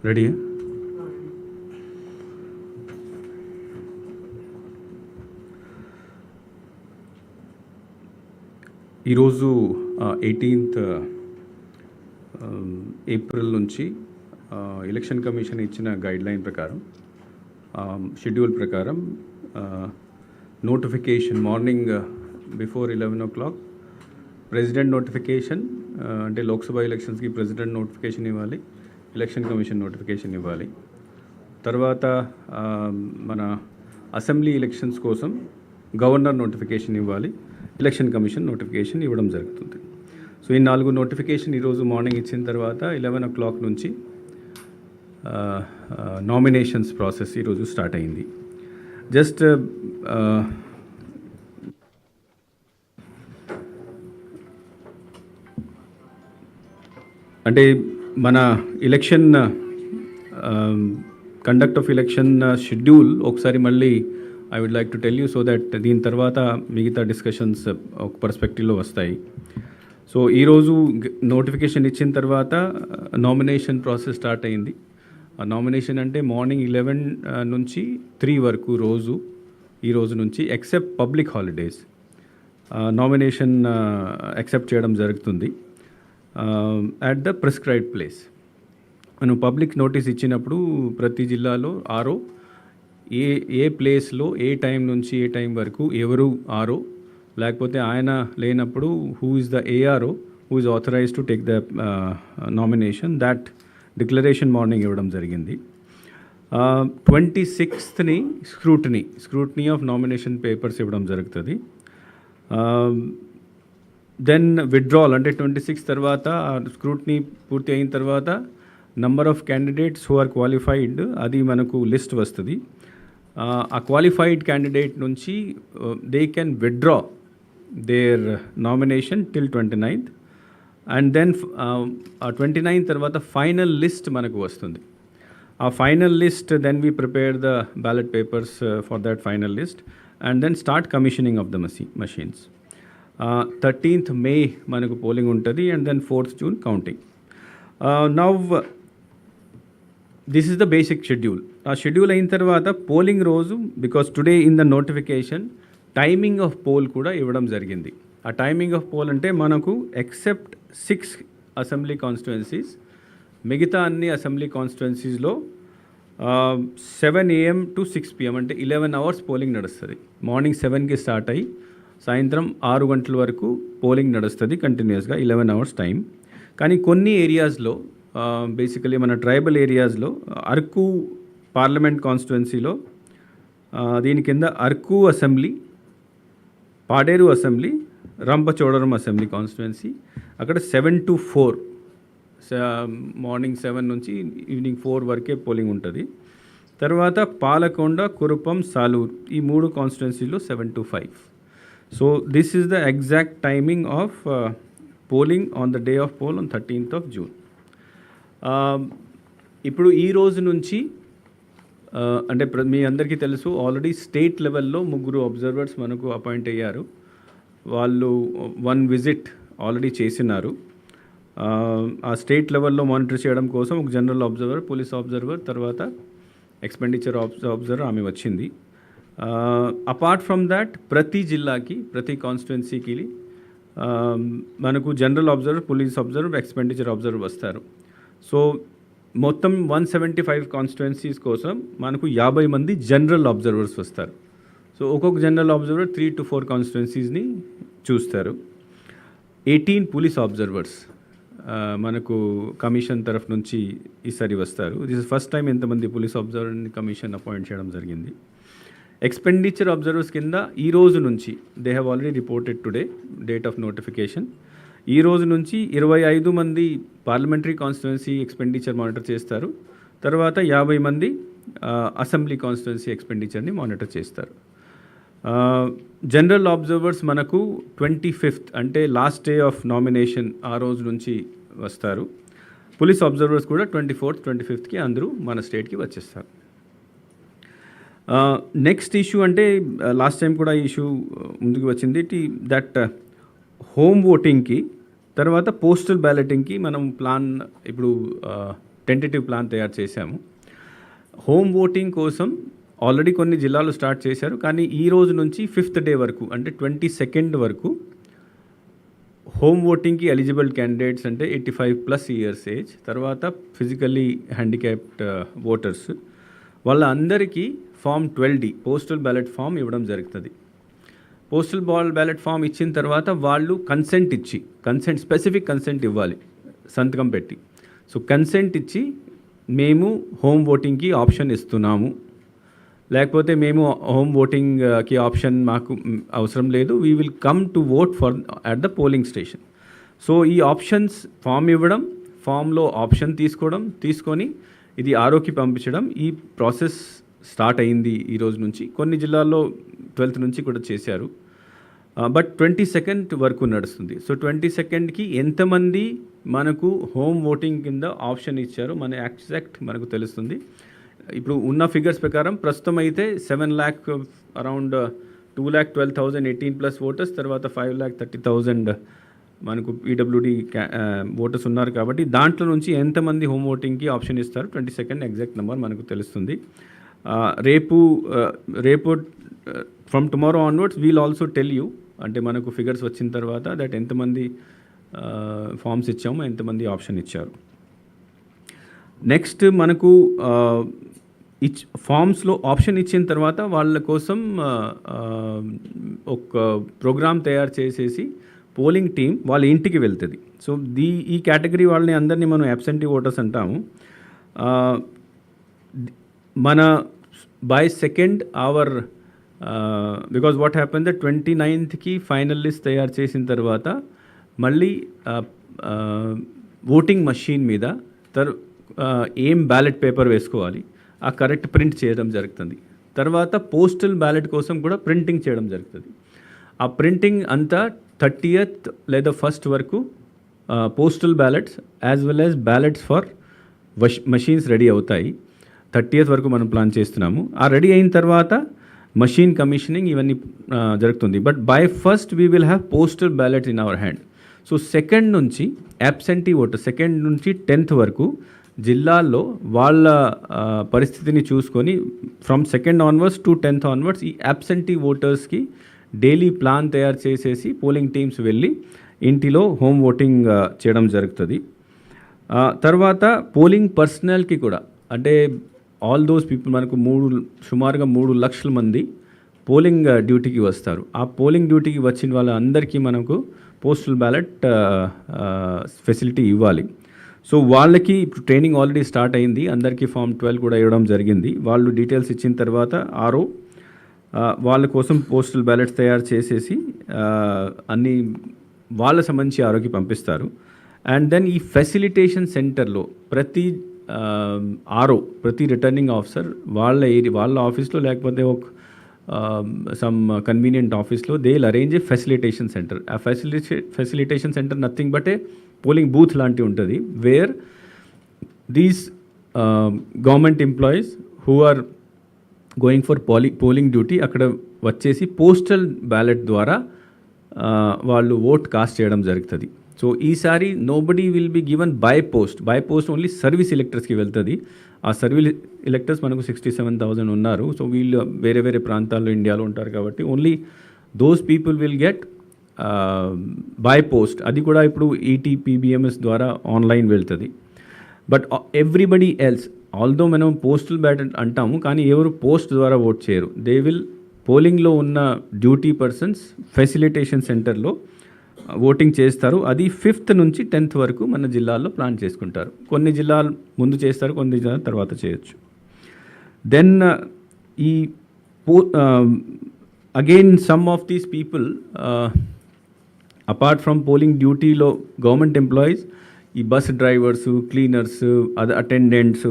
Ready? ఈరోజు 18th April నుంచి election commission ఇచ్చిన గైడ్లైన్ ప్రకారం, షెడ్యూల్ ప్రకారం notification morning before 11 o'clock president notification, అంటే లోక్సభ ఎలక్షన్స్కి ప్రెసిడెంట్ నోటిఫికేషన్ ఇవ్వాలి, ఎలక్షన్ కమిషన్ నోటిఫికేషన్ ఇవ్వాలి. తర్వాత మన అసెంబ్లీ ఎలక్షన్స్ కోసం గవర్నర్ నోటిఫికేషన్ ఇవ్వాలి, ఎలక్షన్ కమిషన్ నోటిఫికేషన్ ఇవ్వడం జరుగుతుంది. సో ఈ 4 నోటిఫికేషన్ ఈరోజు మార్నింగ్ ఇచ్చిన తర్వాత 11 o'clock నుంచి నామినేషన్స్ ప్రాసెస్ ఈరోజు స్టార్ట్ అయింది. జస్ట్ అంటే మన election conduct of election schedule ఒకసారి మళ్ళీ I would like to tell you, so that దీని తర్వాత మిగతా డిస్కషన్స్ ఒక పర్స్పెక్టివ్లో వస్తాయి. సో ఈరోజు నోటిఫికేషన్ ఇచ్చిన తర్వాత నామినేషన్ ప్రాసెస్ స్టార్ట్ అయింది. ఆ నామినేషన్ అంటే మార్నింగ్ 11 నుంచి 3 వరకు ఈ రోజు నుంచి except public holidays nomination accept చేయడం జరుగుతుంది అట్ ద ప్రిస్క్రైబ్డ్ ప్లేస్. మనం పబ్లిక్ నోటీస్ ఇచ్చినప్పుడు ప్రతి జిల్లాలో ఆర్ఓ ఏ ప్లేస్లో ఏ టైం నుంచి ఏ టైం వరకు ఎవరు ఆర్ఓ, లేకపోతే ఆయన లేనప్పుడు who is the ARO who is authorize to take the nomination, that declaration morning ఇవ్వడం జరిగింది. 26th scrutiny of nomination papers ఇవ్వడం జరుగుతుంది. దెన్ విత్డ్రాల్ అంటే 26 తర్వాత స్క్రూటనీ పూర్తి అయిన తర్వాత number of candidates who are qualified అది మనకు లిస్ట్ వస్తుంది. ఆ క్వాలిఫైడ్ క్యాండిడేట్ నుంచి they can withdraw their nomination till 29th, and then 29th తర్వాత ఫైనల్ లిస్ట్ మనకు వస్తుంది. ఆ final list then we prepare the ballot papers for that final list and then start commissioning of the machines. 13th May మనకు polling ఉంటుంది and then 4th June counting. Now this is the basic schedule. ఆ schedule అయిన తర్వాత polling రోజు, because today in the notification timing of poll కూడా ఇవ్వడం జరిగింది. ఆ టైమింగ్ ఆఫ్ పోల్ అంటే మనకు ఎక్సెప్ట్ 6 అసెంబ్లీ కాన్స్టిట్యుయెన్సీస్, మిగతా అన్ని అసెంబ్లీ కాన్స్టిట్యుయెన్సీస్లో 7 AM to 6 PM అంటే 11 hours పోలింగ్ నడుస్తుంది. మార్నింగ్ 7కి స్టార్ట్ అయ్యి సాయంత్రం 6 గంటల వరకు పోలింగ్ నడుస్తుంది కంటిన్యూస్గా, 11 hours టైం. కానీ కొన్ని ఏరియాస్లో బేసికలీ మన ట్రైబల్ ఏరియాస్లో అరకు పార్లమెంట్ కాన్స్టిట్యుయెన్సీలో దీని కింద Araku assembly, Paderu assembly, Rampachodavaram assembly constituency, అక్కడ 7 to 4 మార్నింగ్ 7 నుంచి ఈవినింగ్ 4 వరకే పోలింగ్ ఉంటుంది. తర్వాత పాలకొండ, కురుపం, సాలూరు ఈ 3 కాన్స్టిట్యుయెన్సీలో 7 to 5. So this is the exact timing of polling on the day of poll on 13th of June. ఇప్పుడు ఈ రోజు నుంచి అంటే మీ అందరికీ తెలుసు ఆల్రెడీ స్టేట్ లెవెల్లో 3 అబ్జర్వర్స్ మనకు అపాయింట్ అయ్యారు. వాళ్ళు 1 విజిట్ ఆల్రెడీ చేసినారు. ఆ స్టేట్ లెవెల్లో మానిటర్ చేయడం కోసం ఒక జనరల్ అబ్జర్వర్, పోలీస్ అబ్జర్వర్, తర్వాత ఎక్స్పెండిచర్ అబ్జర్వర్ ఆమె వచ్చింది. అపార్ట్ ఫ్రమ్ దాట్ ప్రతి జిల్లాకి, ప్రతి కాన్స్టిట్యుయెన్సీకి మనకు general observer, police observer, expenditure observer వస్తారు. సో మొత్తం 175 కాన్స్టిట్యుయెన్సీస్ కోసం మనకు 50 మంది జనరల్ అబ్జర్వర్స్ వస్తారు. సో ఒక్కొక్క జనరల్ అబ్జర్వర్ 3 to 4 కాన్స్టిట్యుయెన్సీస్ని చూస్తారు. 18 పోలీస్ అబ్జర్వర్స్ మనకు కమిషన్ తరఫు నుంచి ఈసారి వస్తారు. దిస్ ఇస్ ఫస్ట్ టైం ఎంతమంది పోలీస్ అబ్జర్వర్ని కమిషన్ అపాయింట్ చేయడం జరిగింది. ఎక్స్పెండిచర్ అబ్జర్వర్స్ కింద ఈ రోజు నుంచి they have already reported today date of notification. ఈ రోజు నుంచి 25 మంది పార్లమెంటరీ కాన్స్టిట్యుయెన్సీ ఎక్స్పెండిచర్ మానిటర్ చేస్తారు. తర్వాత 50 మంది అసెంబ్లీ కాన్స్టిట్యుయెన్సీ ఎక్స్పెండిచర్ని మానిటర్ చేస్తారు. జనరల్ అబ్జర్వర్స్ మనకు 25th అంటే లాస్ట్ డే ఆఫ్ నామినేషన్ ఆ రోజు నుంచి వస్తారు. పోలీస్ అబ్జర్వర్స్ కూడా 24th, 25thకి అందరూ మన స్టేట్కి వచ్చేస్తారు. నెక్స్ట్ ఇష్యూ అంటే లాస్ట్ టైం కూడా ఈ ఇష్యూ ముందుకు వచ్చింది, దట్ హోమ్ ఓటింగ్కి తర్వాత పోస్టల్ బ్యాలెటింగ్కి మనం ప్లాన్ ఇప్పుడు టెంటేటివ్ ప్లాన్ తయారు చేశాము. హోమ్ ఓటింగ్ కోసం ఆల్రెడీ కొన్ని జిల్లాలు స్టార్ట్ చేశారు, కానీ ఈ రోజు నుంచి 5th డే వరకు అంటే 22nd వరకు హోమ్ ఓటింగ్కి ఎలిజిబుల్ క్యాండిడేట్స్ అంటే 85+ ఇయర్స్ ఏజ్, తర్వాత ఫిజికల్లీ హ్యాండిక్యాప్డ్ ఓటర్స్, వాళ్ళందరికీ form 12D postal ballot form ఇవ్వడం జరుగుతుంది. పోస్టల్ బ్యాలెట్ ఫామ్ ఇచ్చిన తర్వాత వాళ్ళు స్పెసిఫిక్ కన్సెంట్ ఇవ్వాలి, సంతకం పెట్టి. సో కన్సెంట్ ఇచ్చి మేము హోమ్ ఓటింగ్కి ఆప్షన్ ఇస్తున్నాము, లేకపోతే మేము హోమ్ ఓటింగ్కి ఆప్షన్ మాకు అవసరం లేదు, we will come to vote at the polling station. So ఈ ఆప్షన్స్ ఫామ్ ఇవ్వడం, ఫామ్లో ఆప్షన్ తీసుకొని ఇది ఆర్ఓకి పంపించడం, ఈ ప్రాసెస్ స్టార్ట్ అయింది ఈ రోజు నుంచి. కొన్ని జిల్లాల్లో 12th నుంచి కూడా చేశారు, బట్ 22nd వరకు నడుస్తుంది. సో 22ndకి ఎంతమంది మనకు హోమ్ ఓటింగ్ కింద ఆప్షన్ ఇచ్చారో మన ఎగ్జాక్ట్ మనకు తెలుస్తుంది. ఇప్పుడు ఉన్న ఫిగర్స్ ప్రకారం ప్రస్తుతం అయితే 7 lakh అరౌండ్ 2,12,000 18+ ఓటర్స్, తర్వాత 5,30,000 మనకు ఈడబ్ల్యూడి ఓటర్స్ ఉన్నారు. కాబట్టి దాంట్లో నుంచి ఎంతమంది హోమ్ ఓటింగ్కి ఆప్షన్ ఇస్తారు 22nd ఎగ్జాక్ట్ నెంబర్ మనకు తెలుస్తుంది. రేపు from tomorrow onwards we'll also tell you, అంటే మనకు ఫిగర్స్ వచ్చిన తర్వాత దట్ ఎంతమంది ఫామ్స్ ఇచ్చాము, ఎంతమంది ఆప్షన్ ఇచ్చారు. నెక్స్ట్ మనకు ఫామ్స్లో ఆప్షన్ ఇచ్చిన తర్వాత వాళ్ళ కోసం ఒక ప్రోగ్రామ్ తయారు చేసేసి పోలింగ్ టీం వాళ్ళ ఇంటికి వెళ్తుంది. సో ఈ కేటగిరీ వాళ్ళని అందరినీ మనం అబ్సెంటీ ఓటర్స్ అంటాము. మన by 2nd hour because what happen the 29th final list తయారు చేసిన తర్వాత మళ్ళీ ఓటింగ్ మషీన్ మీద ఏం బ్యాలెట్ పేపర్ వేసుకోవాలి ఆ కరెక్ట్ ప్రింట్ చేయడం జరుగుతుంది. తర్వాత పోస్టల్ బ్యాలెట్ కోసం కూడా ప్రింటింగ్ చేయడం జరుగుతుంది. ఆ ప్రింటింగ్ అంతా 30th లేదా 1st వరకు postal ballots as well as ballots for machines ready అవుతాయి. 30th వరకు మనం ప్లాన్ చేస్తున్నాము. ఆ రెడీ అయిన తర్వాత మషీన్ కమిషనింగ్ ఇవన్నీ జరుగుతుంది. But by 1st we will have postal ballot in our hand. So 2nd నుంచి అబ్సెంటీ ఓటర్ 2nd నుంచి 10th వరకు జిల్లాల్లో వాళ్ళ పరిస్థితిని చూసుకొని from 2nd onwards to 10th onwards ఈ అబ్సెంటీ ఓటర్స్కి డైలీ ప్లాన్ తయారు చేసేసి పోలింగ్ టీమ్స్ వెళ్ళి ఇంటిలో హోమ్ ఓటింగ్ చేయడం జరుగుతుంది. తర్వాత పోలింగ్ పర్సనల్కి కూడా, అంటే ఆల్ దోస్ పీపుల్ మనకు సుమారుగా 3 లక్షల మంది పోలింగ్ డ్యూటీకి వస్తారు. ఆ పోలింగ్ డ్యూటీకి వచ్చిన వాళ్ళందరికీ మనకు పోస్టల్ బ్యాలెట్ ఫెసిలిటీ ఇవ్వాలి. సో వాళ్ళకి ఇప్పుడు ట్రైనింగ్ ఆల్రెడీ స్టార్ట్ అయింది, అందరికీ ఫామ్ 12 కూడా ఇవ్వడం జరిగింది. వాళ్ళు డీటెయిల్స్ ఇచ్చిన తర్వాత ఆర్ఓ వాళ్ళ కోసం పోస్టల్ బ్యాలెట్స్ తయారు చేసేసి అన్ని వాళ్ళ సంబంధించి ఆర్ఓకి పంపిస్తారు. అండ్ దెన్ ఈ ఫెసిలిటేషన్ సెంటర్లో ప్రతి రిటర్నింగ్ ఆఫీసర్ వాళ్ళ ఆఫీస్లో లేకపోతే ఒక సమ్ కన్వీనియంట్ ఆఫీస్లో they will arrange a facilitation centre. ఆ facilitation centre nothing but a polling booth లాంటివి ఉంటుంది, where these government employees who are going for polling duty అక్కడ వచ్చేసి పోస్టల్ బ్యాలెట్ ద్వారా వాళ్ళు ఓట్ కాస్ట్ చేయడం జరుగుతుంది. సో ఈసారి nobody will be given by post only service ఎలక్టర్స్కి వెళ్తుంది. ఆ సర్వీస్ ఎలక్టర్స్ మనకు 67,000 ఉన్నారు. సో వీళ్ళు వేరే వేరే ప్రాంతాల్లో ఇండియాలో ఉంటారు కాబట్టి only those people will get by post. అది కూడా ఇప్పుడు ఈటీపీబీఎంఎస్ ద్వారా ఆన్లైన్ వెళ్తుంది. బట్ ఎవ్రీబడి ఎల్స్ ఆల్దో మనం పోస్టల్ బ్యాలెట్ అంటాము, కానీ ఎవరు పోస్ట్ ద్వారా ఓట్ చేయరు. దే విల్ పోలింగ్లో ఉన్న డ్యూటీ పర్సన్స్ ఫెసిలిటేషన్ సెంటర్లో ఓటింగ్ చేస్తారు. అది 5th నుంచి 10th వరకు మన జిల్లాల్లో ప్లాన్ చేసుకుంటారు. కొన్ని జిల్లాలు ముందు చేస్తారు, కొన్ని జిల్లాల తర్వాత చేయొచ్చు. దెన్ ఈ again some of these people apart from polling డ్యూటీలో గవర్నమెంట్ ఎంప్లాయీస్, ఈ bus drivers, cleaners, attendants,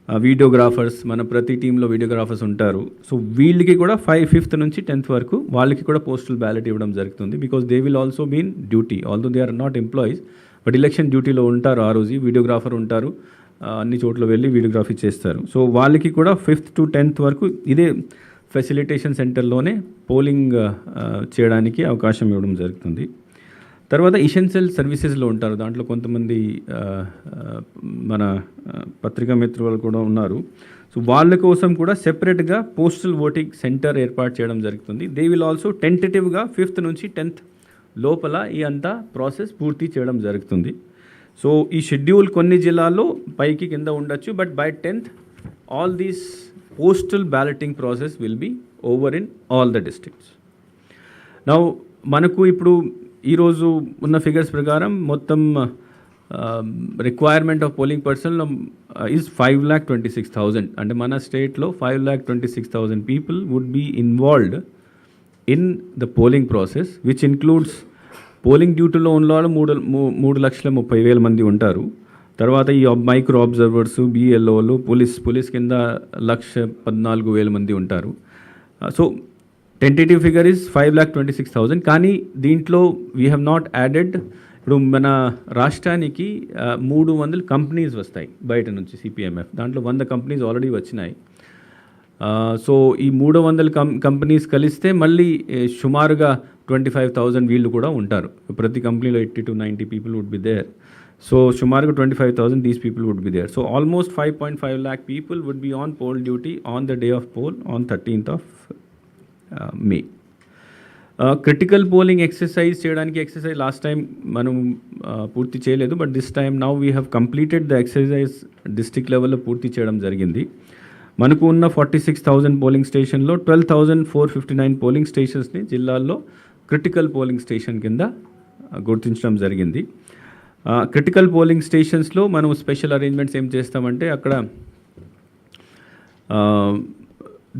videographers, మన ప్రతి టీంలో వీడియోగ్రాఫర్స్ ఉంటారు. సో వీళ్ళకి కూడా 5th నుంచి 10th వరకు వాళ్ళకి కూడా పోస్టల్ బ్యాలెట్ ఇవ్వడం జరుగుతుంది. Because they will also been duty, although they are not employees, but election డ్యూటీలో ఉంటారు. ఆ రోజు వీడియోగ్రాఫర్ ఉంటారు, అన్ని చోట్ల వెళ్ళి వీడియోగ్రఫీ చేస్తారు. సో వాళ్ళకి కూడా 5th to 10th వరకు ఇదే ఫెసిలిటేషన్ సెంటర్లోనే పోలింగ్ చేయడానికి అవకాశం ఇవ్వడం జరుగుతుంది. తర్వాత ఎసెన్షియల్ సర్వీసెస్లో ఉంటారు. దాంట్లో కొంతమంది మన పత్రికా మిత్రులు కూడా ఉన్నారు. సో వాళ్ళ కోసం కూడా సెపరేట్గా పోస్టల్ ఓటింగ్ సెంటర్ ఏర్పాటు చేయడం జరుగుతుంది. దే విల్ ఆల్సో టెంటేటివ్గా 5th నుంచి 10th లోపల ఈ అంతా ప్రాసెస్ పూర్తి చేయడం జరుగుతుంది. సో ఈ షెడ్యూల్ కొన్ని జిల్లాల్లో పైకి కింద ఉండొచ్చు, but by 10th all these postal balloting process will be over in all the districts. Now మనకు ఇప్పుడు ఈరోజు ఉన్న ఫిగర్స్ ప్రకారం మొత్తం requirement of polling person is 5,26,000. అంటే మన స్టేట్లో 5,26,000 people would be involved in the polling process, which includes polling డ్యూటీలో ఉన్న వాళ్ళు 3,30,000 మంది ఉంటారు. తర్వాత ఈ మైక్రో అబ్జర్వర్స్, బిఎల్ఓలు, పోలీస్ కింద 1,14,000 మంది ఉంటారు. So tentative figure is 5,26,000. కానీ దీంట్లో వీ హ్యావ్ నాట్ యాడెడ్, ఇప్పుడు మన రాష్ట్రానికి 300 కంపెనీస్ వస్తాయి బయట నుంచి సిపిఎంఎఫ్. దాంట్లో 100 కంపెనీస్ ఆల్రెడీ వచ్చినాయి. సో ఈ 300 కంపెనీస్ కలిస్తే మళ్ళీ సుమారుగా 25,000 వీళ్ళు కూడా ఉంటారు. ప్రతి కంపెనీలో 80 to 90 people would be there. So సుమారుగా 25,000 these people would be there. So almost 5.5 lakh people would be on poll duty on the day of poll on 13th of May. Critical polling exercise చేయడానికి exercise last time మనం పూర్తి చేయలేదు, but this time now we have completed the exercise district లెవెల్లో పూర్తి చేయడం జరిగింది. మనకు ఉన్న 46,000 పోలింగ్ స్టేషన్లో 12,459 పోలింగ్ స్టేషన్స్ని జిల్లాల్లో క్రిటికల్ పోలింగ్ స్టేషన్ కింద గుర్తించడం జరిగింది. క్రిటికల్ పోలింగ్ స్టేషన్స్లో మనం స్పెషల్ అరేంజ్మెంట్స్ ఏం చేస్తామంటే అక్కడ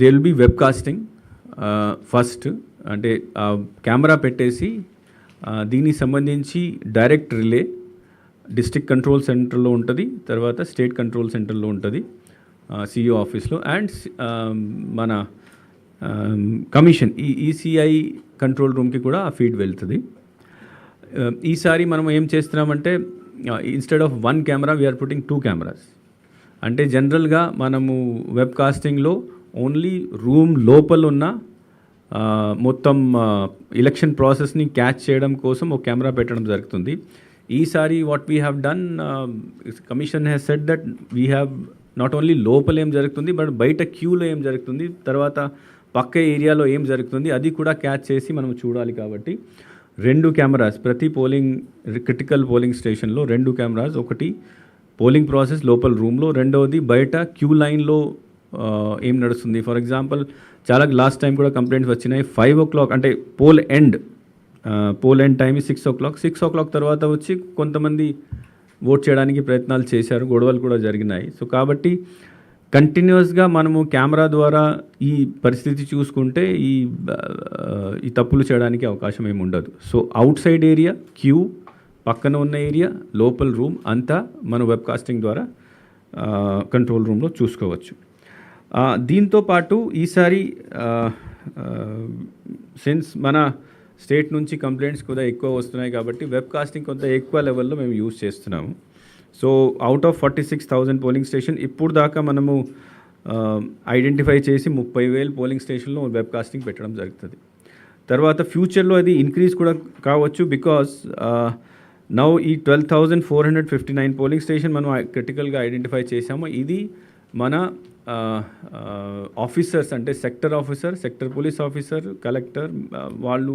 they will be webcasting first. అంటే కెమెరా పెట్టేసి దీనికి సంబంధించి డైరెక్ట్ రిలే డిస్ట్రిక్ట్ కంట్రోల్ సెంటర్లో ఉంటుంది, తర్వాత స్టేట్ కంట్రోల్ సెంటర్లో ఉంటుంది సిఇఓ ఆఫీస్లో, అండ్ మన కమిషన్ ఈ ఈసీఐ కంట్రోల్ రూమ్కి కూడా ఆ ఫీడ్ వెళ్తుంది. ఈసారి మనం ఏం చేస్తున్నామంటే instead of 1 camera we are putting 2 cameras. అంటే జనరల్గా మనము వెబ్కాస్టింగ్లో ఓన్లీ రూమ్ లోపల ఉన్న మొత్తం ఎలక్షన్ ప్రాసెస్ని క్యాచ్ చేయడం కోసం ఒక కెమెరా పెట్టడం జరుగుతుంది. ఈసారి what we have done, commission has said that we have not only లోపల ఏం జరుగుతుంది, బట్ బయట క్యూలో ఏం జరుగుతుంది, తర్వాత పక్క ఏరియాలో ఏం జరుగుతుంది అది కూడా క్యాచ్ చేసి మనం చూడాలి. కాబట్టి 2 కెమెరాస్ ప్రతి క్రిటికల్ పోలింగ్ స్టేషన్లో 2 కెమెరాస్, ఒకటి పోలింగ్ ప్రాసెస్ లోపల రూమ్లో, రెండవది బయట క్యూ లైన్లో ఏం నడుస్తుంది. ఫర్ ఎగ్జాంపుల్ చాలా లాస్ట్ టైం కూడా కంప్లైంట్స్ వచ్చినాయి. 5 o'clock అంటే pole end time 6 o'clock. 6 o'clock తర్వాత వచ్చి కొంతమంది ఓట్ చేయడానికి ప్రయత్నాలు చేశారు, గొడవలు కూడా జరిగినాయి. సో కాబట్టి కంటిన్యూస్గా మనము కెమెరా ద్వారా ఈ పరిస్థితి చూసుకుంటే ఈ తప్పులు చేయడానికి అవకాశం ఏమి ఉండదు. So outside area, queue, పక్కన ఉన్న ఏరియా, లోపల రూమ్ అంతా మనం వెబ్కాస్టింగ్ ద్వారా కంట్రోల్ రూమ్లో చూసుకోవచ్చు. దీంతో పాటు ఈసారి సిన్స్ మన స్టేట్ నుంచి కంప్లైంట్స్ కూడా ఎక్కువ వస్తున్నాయి కాబట్టి వెబ్కాస్టింగ్ కొంత ఎక్కువ లెవెల్లో మేము యూజ్ చేస్తున్నాము. So out of 46,000 polling station ఇప్పుడు దాకా మనము ఐడెంటిఫై చేసి 30,000 పోలింగ్ స్టేషన్లో వెబ్కాస్టింగ్ పెట్టడం జరుగుతుంది. తర్వాత ఫ్యూచర్లో అది ఇంక్రీజ్ కూడా కావచ్చు, బికాస్ నౌ ఈ 12,459 పోలింగ్ స్టేషన్ మనం క్రిటికల్గా ఐడెంటిఫై చేసాము. ఇది మన ఆఫీసర్స్ అంటే sector officer, sector police officer, collector వాళ్ళు,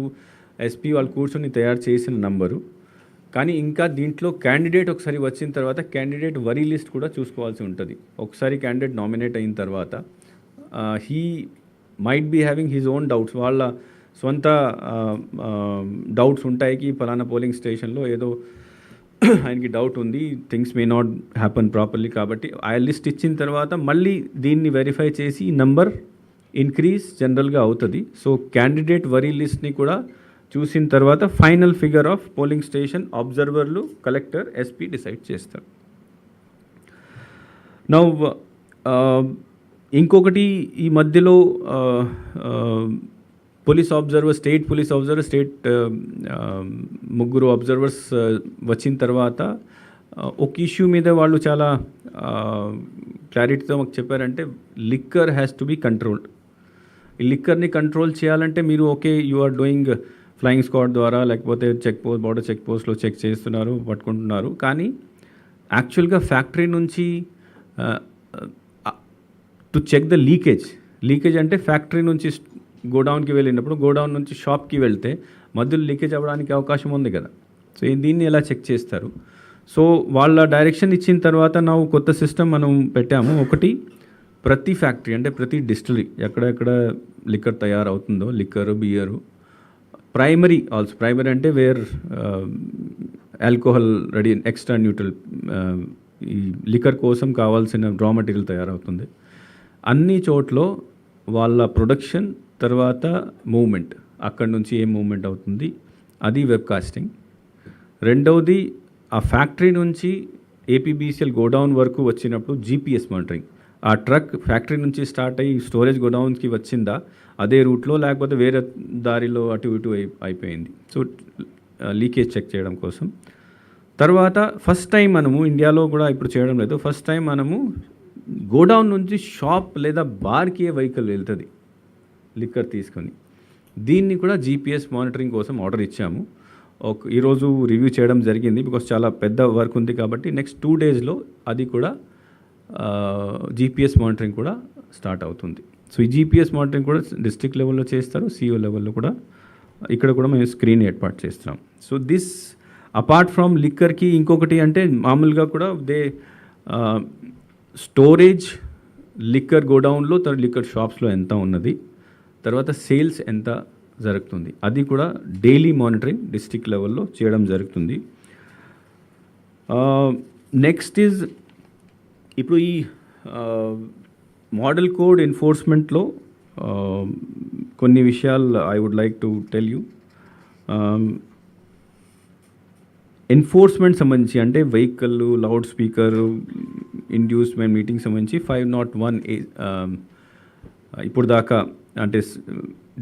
ఎస్పీ వాళ్ళు కూర్చొని తయారు చేసిన నంబరు. కానీ ఇంకా దీంట్లో క్యాండిడేట్ ఒకసారి వచ్చిన తర్వాత క్యాండిడేట్ వరీ లిస్ట్ కూడా చూసుకోవాల్సి ఉంటుంది. ఒకసారి క్యాండిడేట్ నామినేట్ అయిన తర్వాత he might be having his own doubts, వాళ్ళ సొంత డౌట్స్ ఉంటాయి. ఫలానా పోలింగ్ స్టేషన్లో ఏదో ఆయనకి డౌట్ ఉంది, things may not happen properly. కాబట్టి ఆ లిస్ట్ ఇచ్చిన తర్వాత మళ్ళీ దీన్ని వెరిఫై చేసి నంబర్ ఇంక్రీజ్ జనరల్గా అవుతుంది. సో క్యాండిడేట్ వరీ లిస్ట్ని కూడా చూసిన తర్వాత final figure of polling station అబ్జర్వర్లు, కలెక్టర్, ఎస్పీ డిసైడ్ చేస్తారు. నౌ ఇంకొకటి ఈ మధ్యలో police observer, state police observer, ముగ్గురు అబ్జర్వర్స్ వచ్చిన తర్వాత ఒక ఇష్యూ మీద వాళ్ళు చాలా క్లారిటీతో మాకు చెప్పారంటే liquor has to be controlled. ఈ లిక్కర్ని కంట్రోల్ చేయాలంటే మీరు okay you are doing flying squad ద్వారా లేకపోతే బోర్డర్ చెక్ పోస్ట్లో చెక్ చేస్తున్నారు, పట్టుకుంటున్నారు. కానీ యాక్చువల్గా ఫ్యాక్టరీ నుంచి టు చెక్ ద లీకేజ్ అంటే ఫ్యాక్టరీ నుంచి గోడౌన్కి వెళ్ళినప్పుడు గోడౌన్ నుంచి షాప్కి వెళ్తే మధ్యలో లీకేజ్ అవ్వడానికి అవకాశం ఉంది కదా. సో దీన్ని ఎలా చెక్ చేస్తారు? సో వాళ్ళ డైరెక్షన్ ఇచ్చిన తర్వాత ನಾವು కొత్త సిస్టమ్ మనం పెట్టాము. ఒకటి, ప్రతి ఫ్యాక్టరీ అంటే ప్రతి డిస్టిలరీ ఎక్కడెక్కడ లిక్కర్ తయారవుతుందో, లిక్కరు, బియరు, ప్రైమరీ అంటే where alcohol ready extra neutral ఈ లిక్కర్ కోసం కావాల్సిన రా మెటీరియల్ తయారవుతుంది. అన్ని చోట్ల వాళ్ళ ప్రొడక్షన్ తర్వాత మూవ్మెంట్, అక్కడి నుంచి ఏం మూవ్మెంట్ అవుతుంది అది వెబ్కాస్టింగ్. రెండవది, ఆ ఫ్యాక్టరీ నుంచి ఏపీబీసీఎల్ గోడౌన్ వరకు వచ్చినప్పుడు జీపీఎస్ మానిటరింగ్. ఆ ట్రక్ ఫ్యాక్టరీ నుంచి స్టార్ట్ అయ్యి స్టోరేజ్ గోడౌన్కి వచ్చిందా అదే రూట్లో, లేకపోతే వేరే దారిలో అటు ఇటు అయిపోయింది. సో లీకేజ్ చెక్ చేయడం కోసం. తర్వాత ఫస్ట్ టైం మనము ఇండియాలో కూడా ఇప్పుడు చేయడం లేదు, ఫస్ట్ టైం మనము గోడౌన్ నుంచి షాప్ లేదా బార్కి వెహికల్ వెళ్తుంది లిక్కర్ తీసుకొని. దీన్ని కూడా జీపీఎస్ మానిటరింగ్ కోసం ఆర్డర్ ఇచ్చాము. ఈరోజు రివ్యూ చేయడం జరిగింది, బికాస్ చాలా పెద్ద వర్క్ ఉంది కాబట్టి నెక్స్ట్ 2 daysలో అది కూడా జీపీఎస్ మానిటరింగ్ కూడా స్టార్ట్ అవుతుంది. సో ఈ జీపీఎస్ మానిటరింగ్ కూడా డిస్ట్రిక్ట్ లెవెల్లో చేస్తారు, సిఓ లెవెల్లో కూడా ఇక్కడ కూడా మేము స్క్రీన్ ఏర్పాటు చేస్తున్నాం. సో దిస్ అపార్ట్ ఫ్రమ్ లిక్కర్కి ఇంకొకటి అంటే మామూలుగా కూడా స్టోరేజ్ లిక్కర్ గోడౌన్లో తర్వాత లిక్కర్ షాప్స్లో ఎంత ఉన్నది, తర్వాత సేల్స్ ఎంత జరుగుతుంది, అది కూడా డైలీ మానిటరింగ్ డిస్ట్రిక్ట్ లెవెల్లో చేయడం జరుగుతుంది. నెక్స్ట్ ఈజ్ ఇప్పుడు ఈ మోడల్ కోడ్ ఎన్ఫోర్స్మెంట్లో కొన్ని విషయాలు I would like to tell you. Enforcement సంబంధించి అంటే vehicle, loud speaker, inducement meeting సంబంధించి 501 ఇప్పుడు దాకా అంటే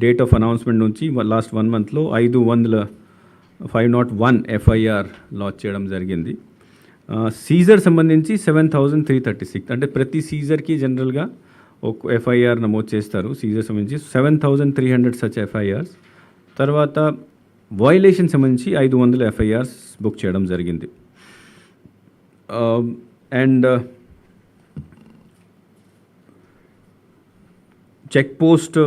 డేట్ ఆఫ్ అనౌన్స్మెంట్ నుంచి లాస్ట్ 1 monthలో 501 ఎఫ్ఐఆర్ లాంచ్ చేయడం జరిగింది. సీజర్ సంబంధించి 7,336 అంటే ప్రతి సీజర్కి జనరల్గా ఒక ఎఫ్ఐఆర్ నమోదు చేస్తారు. సీజర్ సంబంధించి 7,300 సచ్ ఎఫ్ఐఆర్స్. తర్వాత వయలేషన్ సంబంధించి 500 ఎఫ్ఐఆర్స్ బుక్ చేయడం జరిగింది. And check post,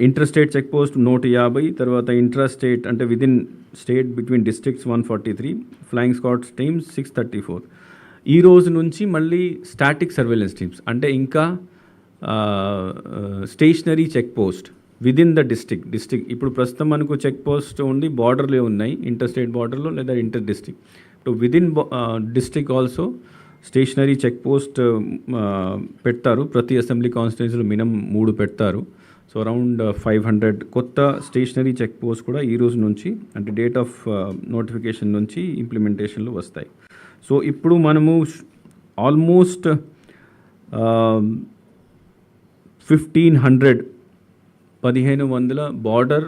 inter state check post 150, తర్వాత ఇంట్రా స్టేట్ అంటే within state between districts 143, flying squads teams 634. ఈ రోజు నుంచి మళ్ళీ స్టాటిక్ సర్వేలెన్స్ టీమ్స్ అంటే ఇంకా stationary check post within the district. ఇప్పుడు ప్రస్తుతం మనకు చెక్ పోస్ట్ ఉండి బార్డర్లో ఉన్నాయి, ఇంటర్ స్టేట్ బార్డర్లో లేదా ఇంటర్ డిస్ట్రిక్ట్. ఇప్పుడు within district also stationary check post పెడతారు. ప్రతి అసెంబ్లీ కాన్స్టిట్యున్సీలో మినిమం 3 పెడతారు. సో అరౌండ్ 500 కొత్త స్టేషనరీ చెక్ పోస్ట్ కూడా ఈ రోజు నుంచి అంటే డేట్ ఆఫ్ నోటిఫికేషన్ నుంచి ఇంప్లిమెంటేషన్లో వస్తాయి. సో ఇప్పుడు మనము almost 1,500 border,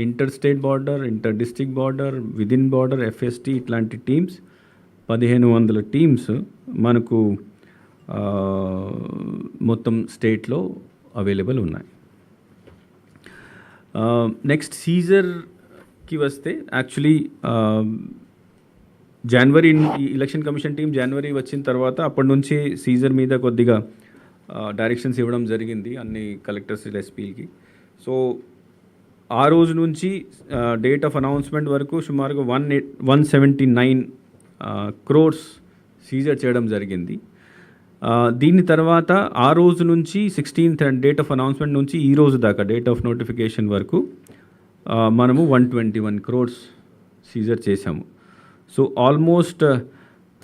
inter state border, inter district border, within border, FST ఇట్లాంటి టీమ్స్ 1,500 టీమ్స్ మనకు మొత్తం స్టేట్లో అవైలబుల్ ఉన్నాయి. నెక్స్ట్ సీజర్కి వస్తే యాక్చువల్లీ జనవరి ఎలక్షన్ కమిషన్ టీం జనవరి వచ్చిన తర్వాత అప్పటి నుంచి సీజర్ మీద కొద్దిగా డైరెక్షన్స్ ఇవ్వడం జరిగింది అన్ని కలెక్టర్స్, ఎస్పీలకి. సో ఆ రోజు నుంచి డేట్ ఆఫ్ అనౌన్స్మెంట్ వరకు సుమారుగా 179 crores సీజర్ చేయడం జరిగింది. దీని తర్వాత ఆ రోజు నుంచి 16th డేట్ ఆఫ్ అనౌన్స్మెంట్ నుంచి ఈ రోజు దాకా డేట్ ఆఫ్ నోటిఫికేషన్ వరకు మనము 121 crores సీజర్ చేశాము. సో ఆల్మోస్ట్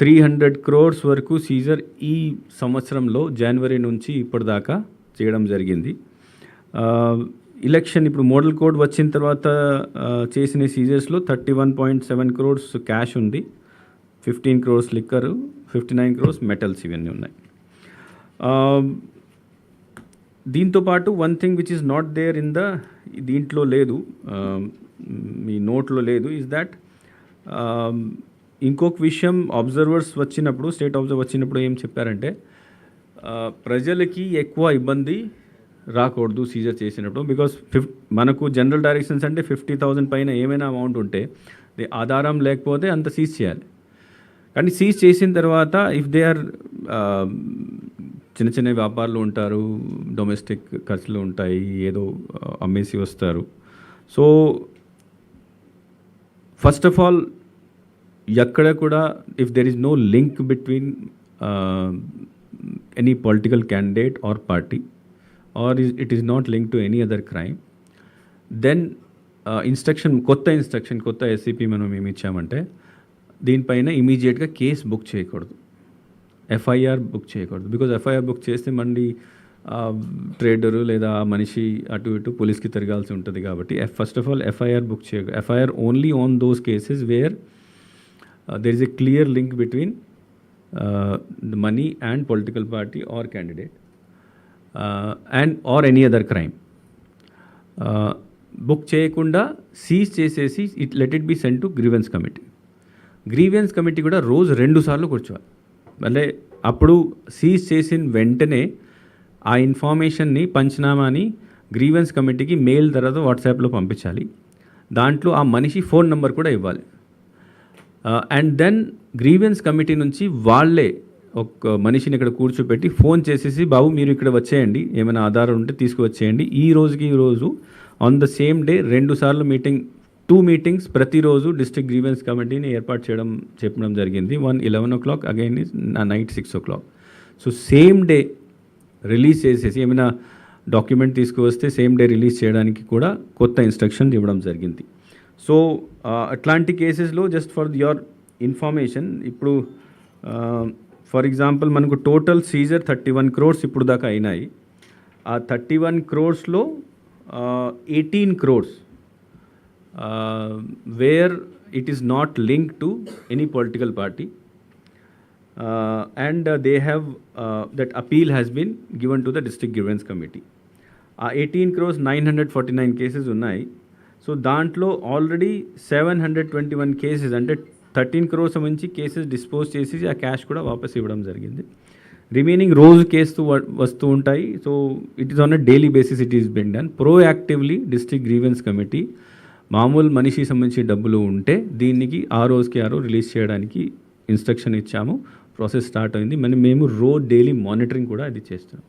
300 crores వరకు సీజర్ ఈ సంవత్సరంలో జనవరి నుంచి ఇప్పటిదాకా చేయడం జరిగింది. ఎలక్షన్ ఇప్పుడు మోడల్ కోడ్ వచ్చిన తర్వాత చేసిన సీజర్స్లో 31.7 crores క్యాష్ ఉంది, 15 crores లిక్కర్, 59 crores మెటల్స్ ఇవన్నీ ఉన్నాయి. దీంతోపాటు one thing which is not there in దీంట్లో లేదు, మీ నోట్లో లేదు, ఇస్ దాట్ ఇంకొక విషయం అబ్జర్వర్స్ వచ్చినప్పుడు, స్టేట్ అబ్జర్వర్ వచ్చినప్పుడు ఏం చెప్పారంటే ప్రజలకి ఎక్కువ ఇబ్బంది రాకూడదు సీజర్ చేసినప్పుడు. బికాస్ మనకు జనరల్ డైరెక్షన్స్ అంటే 50,000 పైన ఏమైనా అమౌంట్ ఉంటే ఆధారం లేకపోతే అంత సీజ్ చేయాలి. కానీ సీజ్ చేసిన తర్వాత ఇఫ్ దే ఆర్ చిన్న చిన్న వ్యాపారులు ఉంటారు, డొమెస్టిక్ ఖర్చులు ఉంటాయి, ఏదో అమ్మేసి వస్తారు. సో ఫస్ట్ ఆఫ్ ఆల్ ఎక్కడ కూడా if there is no link between any political candidate or party or it is not linked to any other crime, then కొత్త ఎస్సీపీ మనం ఏమి ఇచ్చామంటే దీనిపైన ఇమీడియట్గా కేసు బుక్ చేయకూడదు, ఎఫ్ఐఆర్ బుక్ చేయకూడదు. బికాజ్ ఎఫ్ఐఆర్ బుక్ చేస్తే మళ్ళీ ట్రేడరు లేదా మనిషి అటు ఇటు పోలీస్కి తిరగాల్సి ఉంటుంది. కాబట్టి first of all FIR book చేయకూడదు. FIR only on those cases where there is a clear link between the money and political party or candidate and or any other crime. Book చేయకుండా సీజ్ చేసేసి let it be send to grievance committee. Grievance committee కూడా రోజు 2 సార్లు కూర్చోవాలి. మళ్ళీ అప్పుడు seize చేసిన వెంటనే ఆ ఇన్ఫర్మేషన్ని పంచనామాని గ్రీవెన్స్ కమిటీకి మెయిల్ తర్వాత వాట్సాప్లో పంపించాలి. దాంట్లో ఆ మనిషి ఫోన్ నెంబర్ కూడా ఇవ్వాలి. అండ్ దెన్ గ్రీవెన్స్ కమిటీ నుంచి వాళ్ళే ఒక మనిషిని ఇక్కడ కూర్చోపెట్టి ఫోన్ చేసేసి, బాబు మీరు ఇక్కడ వచ్చేయండి, ఏమైనా ఆధారం ఉంటే తీసుకువచ్చేయండి, ఈ రోజు ఆన్ ద సేమ్ డే 2 సార్లు మీటింగ్, 2 మీటింగ్స్ ప్రతిరోజు డిస్ట్రిక్ట్ గ్రీవెన్స్ కమిటీని ఏర్పాటు చెప్పడం జరిగింది. 11 o'clock, again night 6 o'clock. So same day release చేసేసి ఏమైనా డాక్యుమెంట్ తీసుకువస్తే సేమ్ డే రిలీజ్ చేయడానికి కూడా కొత్త ఇన్స్ట్రక్షన్ ఇవ్వడం జరిగింది. సో అట్లాంటి కేసెస్లో జస్ట్ ఫర్ యువర్ ఇన్ఫర్మేషన్, ఇప్పుడు ఫర్ ఎగ్జాంపుల్ మనకు టోటల్ సీజర్ 31 crores ఇప్పుడు దాకా అయినాయి. ఆ 31 crores-లో 18 crores where it is not link to any political party and they have that appeal has been given to the district grievance committee. ఆ 18 crores 949 cases ఉన్నాయి. So దాంట్లో already 721 cases అంటే 13 crores నుంచి కేసెస్ డిస్పోజ్ చేసి ఆ cash కూడా వాపస్ ఇవ్వడం జరిగింది. రిమైనింగ్ రోజు కేసు వస్తూ ఉంటాయి. So it is on a daily basis it is been done. Proactively district grievance committee మామూలు మనిషి సంబంధించి డబ్బులు ఉంటే దీనికి ఆ రోజుకి రిలీజ్ చేయడానికి ఇన్స్ట్రక్షన్ ఇచ్చాము. ప్రాసెస్ స్టార్ట్ అయింది. మేము డైలీ మానిటరింగ్ కూడా అది చేస్తాం.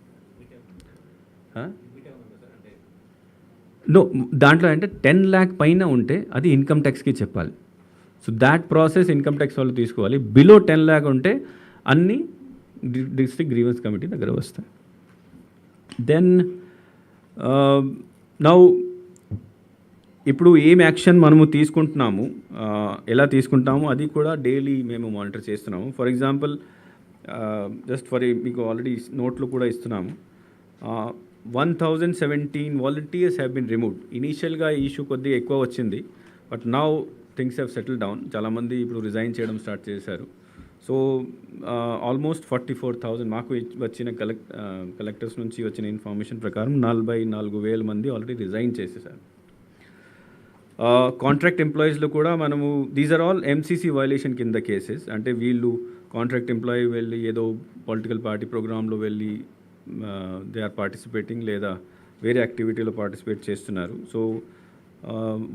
నో, దాంట్లో అంటే 10 lakh పైన ఉంటే అది ఇన్కమ్ ట్యాక్స్కి చెప్పాలి. So that process income tax వాళ్ళు తీసుకోవాలి. బిలో 10 lakh ఉంటే అన్నీ డిస్ట్రిక్ట్ గ్రీవెన్స్ కమిటీ దగ్గర వస్తాయి. దెన్ నౌ ఇప్పుడు ఏం యాక్షన్ మనము తీసుకుంటున్నాము, ఎలా తీసుకుంటాము అది కూడా డైలీ మేము మానిటర్ చేస్తున్నాము. ఫర్ ఎగ్జాంపుల్ జస్ట్ మీకు ఆల్రెడీ నోట్లు కూడా ఇస్తున్నాము. 1017 వాలంటీర్స్ హ్యావ్ బీన్ రిమూవ్డ్. ఇనీషియల్గా ఈ ఇష్యూ కొద్దిగా ఎక్కువ వచ్చింది, but now things have settle down. చాలామంది ఇప్పుడు రిజైన్ చేయడం స్టార్ట్ చేశారు. సో ఆల్మోస్ట్ 44,000 మాకు వచ్చిన కలెక్టర్స్ నుంచి వచ్చిన ఇన్ఫర్మేషన్ ప్రకారం 44,000 మంది ఆల్రెడీ రిజైన్ చేసేసారు. కాంట్రాక్ట్ ఎంప్లాయీస్లో కూడా మనము these are all MCC violation కింద కేసెస్. అంటే వీళ్ళు కాంట్రాక్ట్ ఎంప్లాయీ వెళ్ళి ఏదో పొలిటికల్ పార్టీ ప్రోగ్రాంలో వెళ్ళి దే ఆర్ పార్టిసిపేటింగ్ లేదా వేరే యాక్టివిటీలో పార్టిసిపేట్ చేస్తున్నారు. సో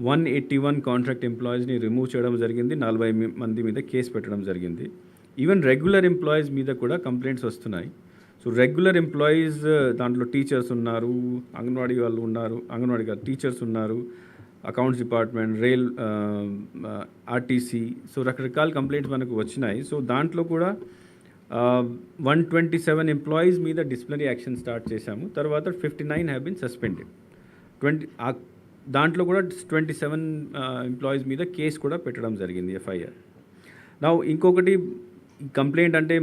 181 కాంట్రాక్ట్ ఎంప్లాయీస్ని రిమూవ్ చేయడం జరిగింది. 40 మంది మీద కేసు పెట్టడం జరిగింది. ఈవెన్ రెగ్యులర్ ఎంప్లాయీస్ మీద కూడా కంప్లైంట్స్ వస్తున్నాయి. సో రెగ్యులర్ ఎంప్లాయీస్ దాంట్లో టీచర్స్ ఉన్నారు, అంగన్వాడీ వాళ్ళు ఉన్నారు, అంగన్వాడీ గారు టీచర్స్ ఉన్నారు, accounts department, rail, RTC. So రకరకాల కంప్లైంట్స్ మనకు వచ్చినాయి. సో దాంట్లో కూడా 127 ఎంప్లాయీస్ మీద డిసిప్లినరీ యాక్షన్ స్టార్ట్ చేశాము. తర్వాత 59 హ్యావ్ బీన్ సస్పెండెడ్. దాంట్లో కూడా 27 ఎంప్లాయీస్ మీద కేసు కూడా పెట్టడం జరిగింది, ఎఫ్ఐఆర్. నా ఇంకొకటి కంప్లైంట్ అంటే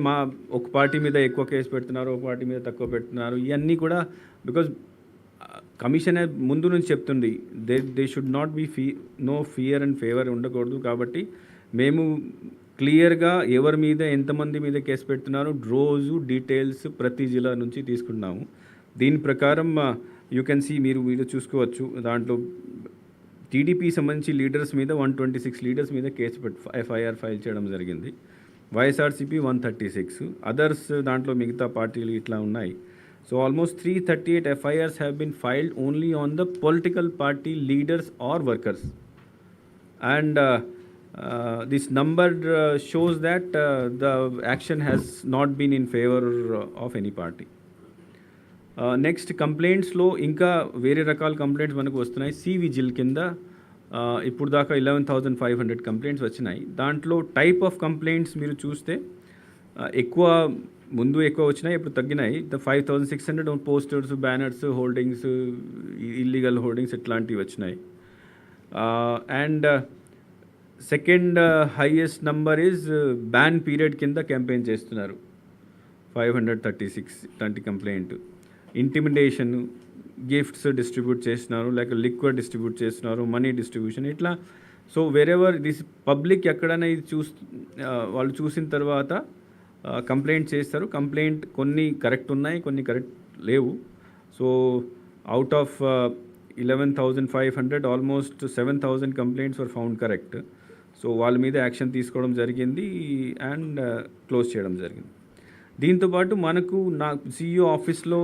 ఒక పార్టీ మీద ఎక్కువ కేసు పెడుతున్నారు, ఒక పార్టీ మీద తక్కువ పెడుతున్నారు. ఇవన్నీ కూడా బికాజ్ కమిషన్ ముందు నుంచి చెప్తుంది they should not be no fear and favour ఉండకూడదు. కాబట్టి మేము క్లియర్గా ఎవరి మీద ఎంతమంది మీద కేసు పెడుతున్నారు రోజు డీటెయిల్స్ ప్రతి జిల్లా నుంచి తీసుకుంటున్నాము. దీని ప్రకారం యూ కెన్ సీ, మీరు వీడియో చూసుకోవచ్చు. దాంట్లో టీడీపీ సంబంధించి లీడర్స్ మీద 126 లీడర్స్ మీద కేసు ఎఫ్ఐఆర్ ఫైల్ చేయడం జరిగింది. వైఎస్ఆర్సీపీ 136, అదర్స్ దాంట్లో మిగతా పార్టీలు ఇట్లా ఉన్నాయి. So almost 338 FIRs have been filed only on the political party leaders or workers. And this number shows that the action has not been in favor of any party. Next కంప్లైంట్స్లో ఇంకా వేరే రకాల complaints మనకు వస్తున్నాయి. C vigil కింద ఇప్పుడు దాకా 11,500 complaints వచ్చినాయి. దాంట్లో టైప్ ఆఫ్ కంప్లైంట్స్ మీరు చూస్తే ఎక్కువ ముందు ఎక్కువ వచ్చినాయి, ఇప్పుడు తగ్గినాయి. 5,600 posters, banners, holdings, illegal holdings ఇట్లాంటివి వచ్చినాయి. And second highest number is ban period కింద క్యాంపెయిన్ చేస్తున్నారు. 536 ఇట్లాంటి కంప్లైంట్. ఇంటిమిడేషన్, గిఫ్ట్స్ డిస్ట్రిబ్యూట్ చేస్తున్నారు, లేక లిక్విడ్ డిస్ట్రిబ్యూట్ చేస్తున్నారు, మనీ డిస్ట్రిబ్యూషన్, ఇట్లా. సో వేరెవర్ దిస్ పబ్లిక్ ఎక్కడైనా ఇది వాళ్ళు చూసిన తర్వాత కంప్లైంట్ చేస్తారు. కంప్లైంట్ కొన్ని కరెక్ట్ ఉన్నాయి, కొన్ని కరెక్ట్ లేవు. So out of 11,500 almost 7,000 complaints were found correct. So వాళ్ళ మీద యాక్షన్ తీసుకోవడం జరిగింది అండ్ క్లోజ్ చేయడం జరిగింది. దీంతోపాటు మనకు CEO ఆఫీస్లో,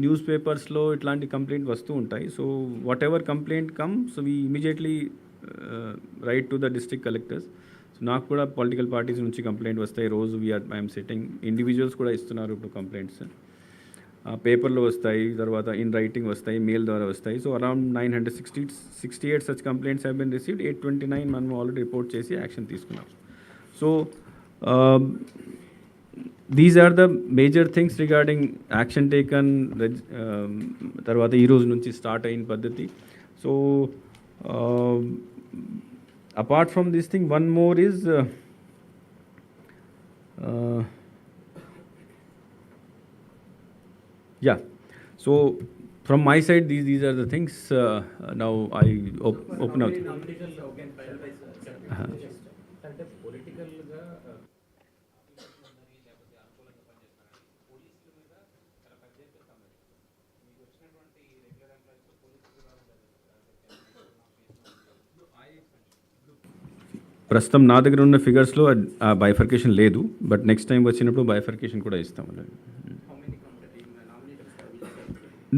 న్యూస్ పేపర్స్లో ఇట్లాంటి కంప్లైంట్ వస్తూ ఉంటాయి. So what ever complaint comes we immediately right to the district collectors. So నాకు కూడా పొలిటికల్ పార్టీస్ నుంచి కంప్లైంట్ వస్తాయి రోజు. I'm setting. ఇండివిజువల్స్ కూడా ఇస్తున్నారు ఇప్పుడు కంప్లైంట్స్. పేపర్లో వస్తాయి, తర్వాత ఇన్ రైటింగ్ వస్తాయి, మెయిల్ ద్వారా వస్తాయి. So around 968 such complaints have been received. 829 మనం ఆల్రెడీ రిపోర్ట్ చేసి యాక్షన్ తీసుకున్నాం. So these are the major things regarding action taken. తర్వాత ఈరోజు నుంచి స్టార్ట్ అయిన పద్ధతి. So apart from this thing, one more is yeah. So from my side, these are the things. Now I open up. అంటే పొలిటికల్గా ప్రస్తుతం నా దగ్గర ఉన్న ఫిగర్స్లో ఆ బైఫర్కేషన్ లేదు, బట్ నెక్స్ట్ టైం వచ్చినప్పుడు బైఫర్కేషన్ కూడా ఇస్తాం.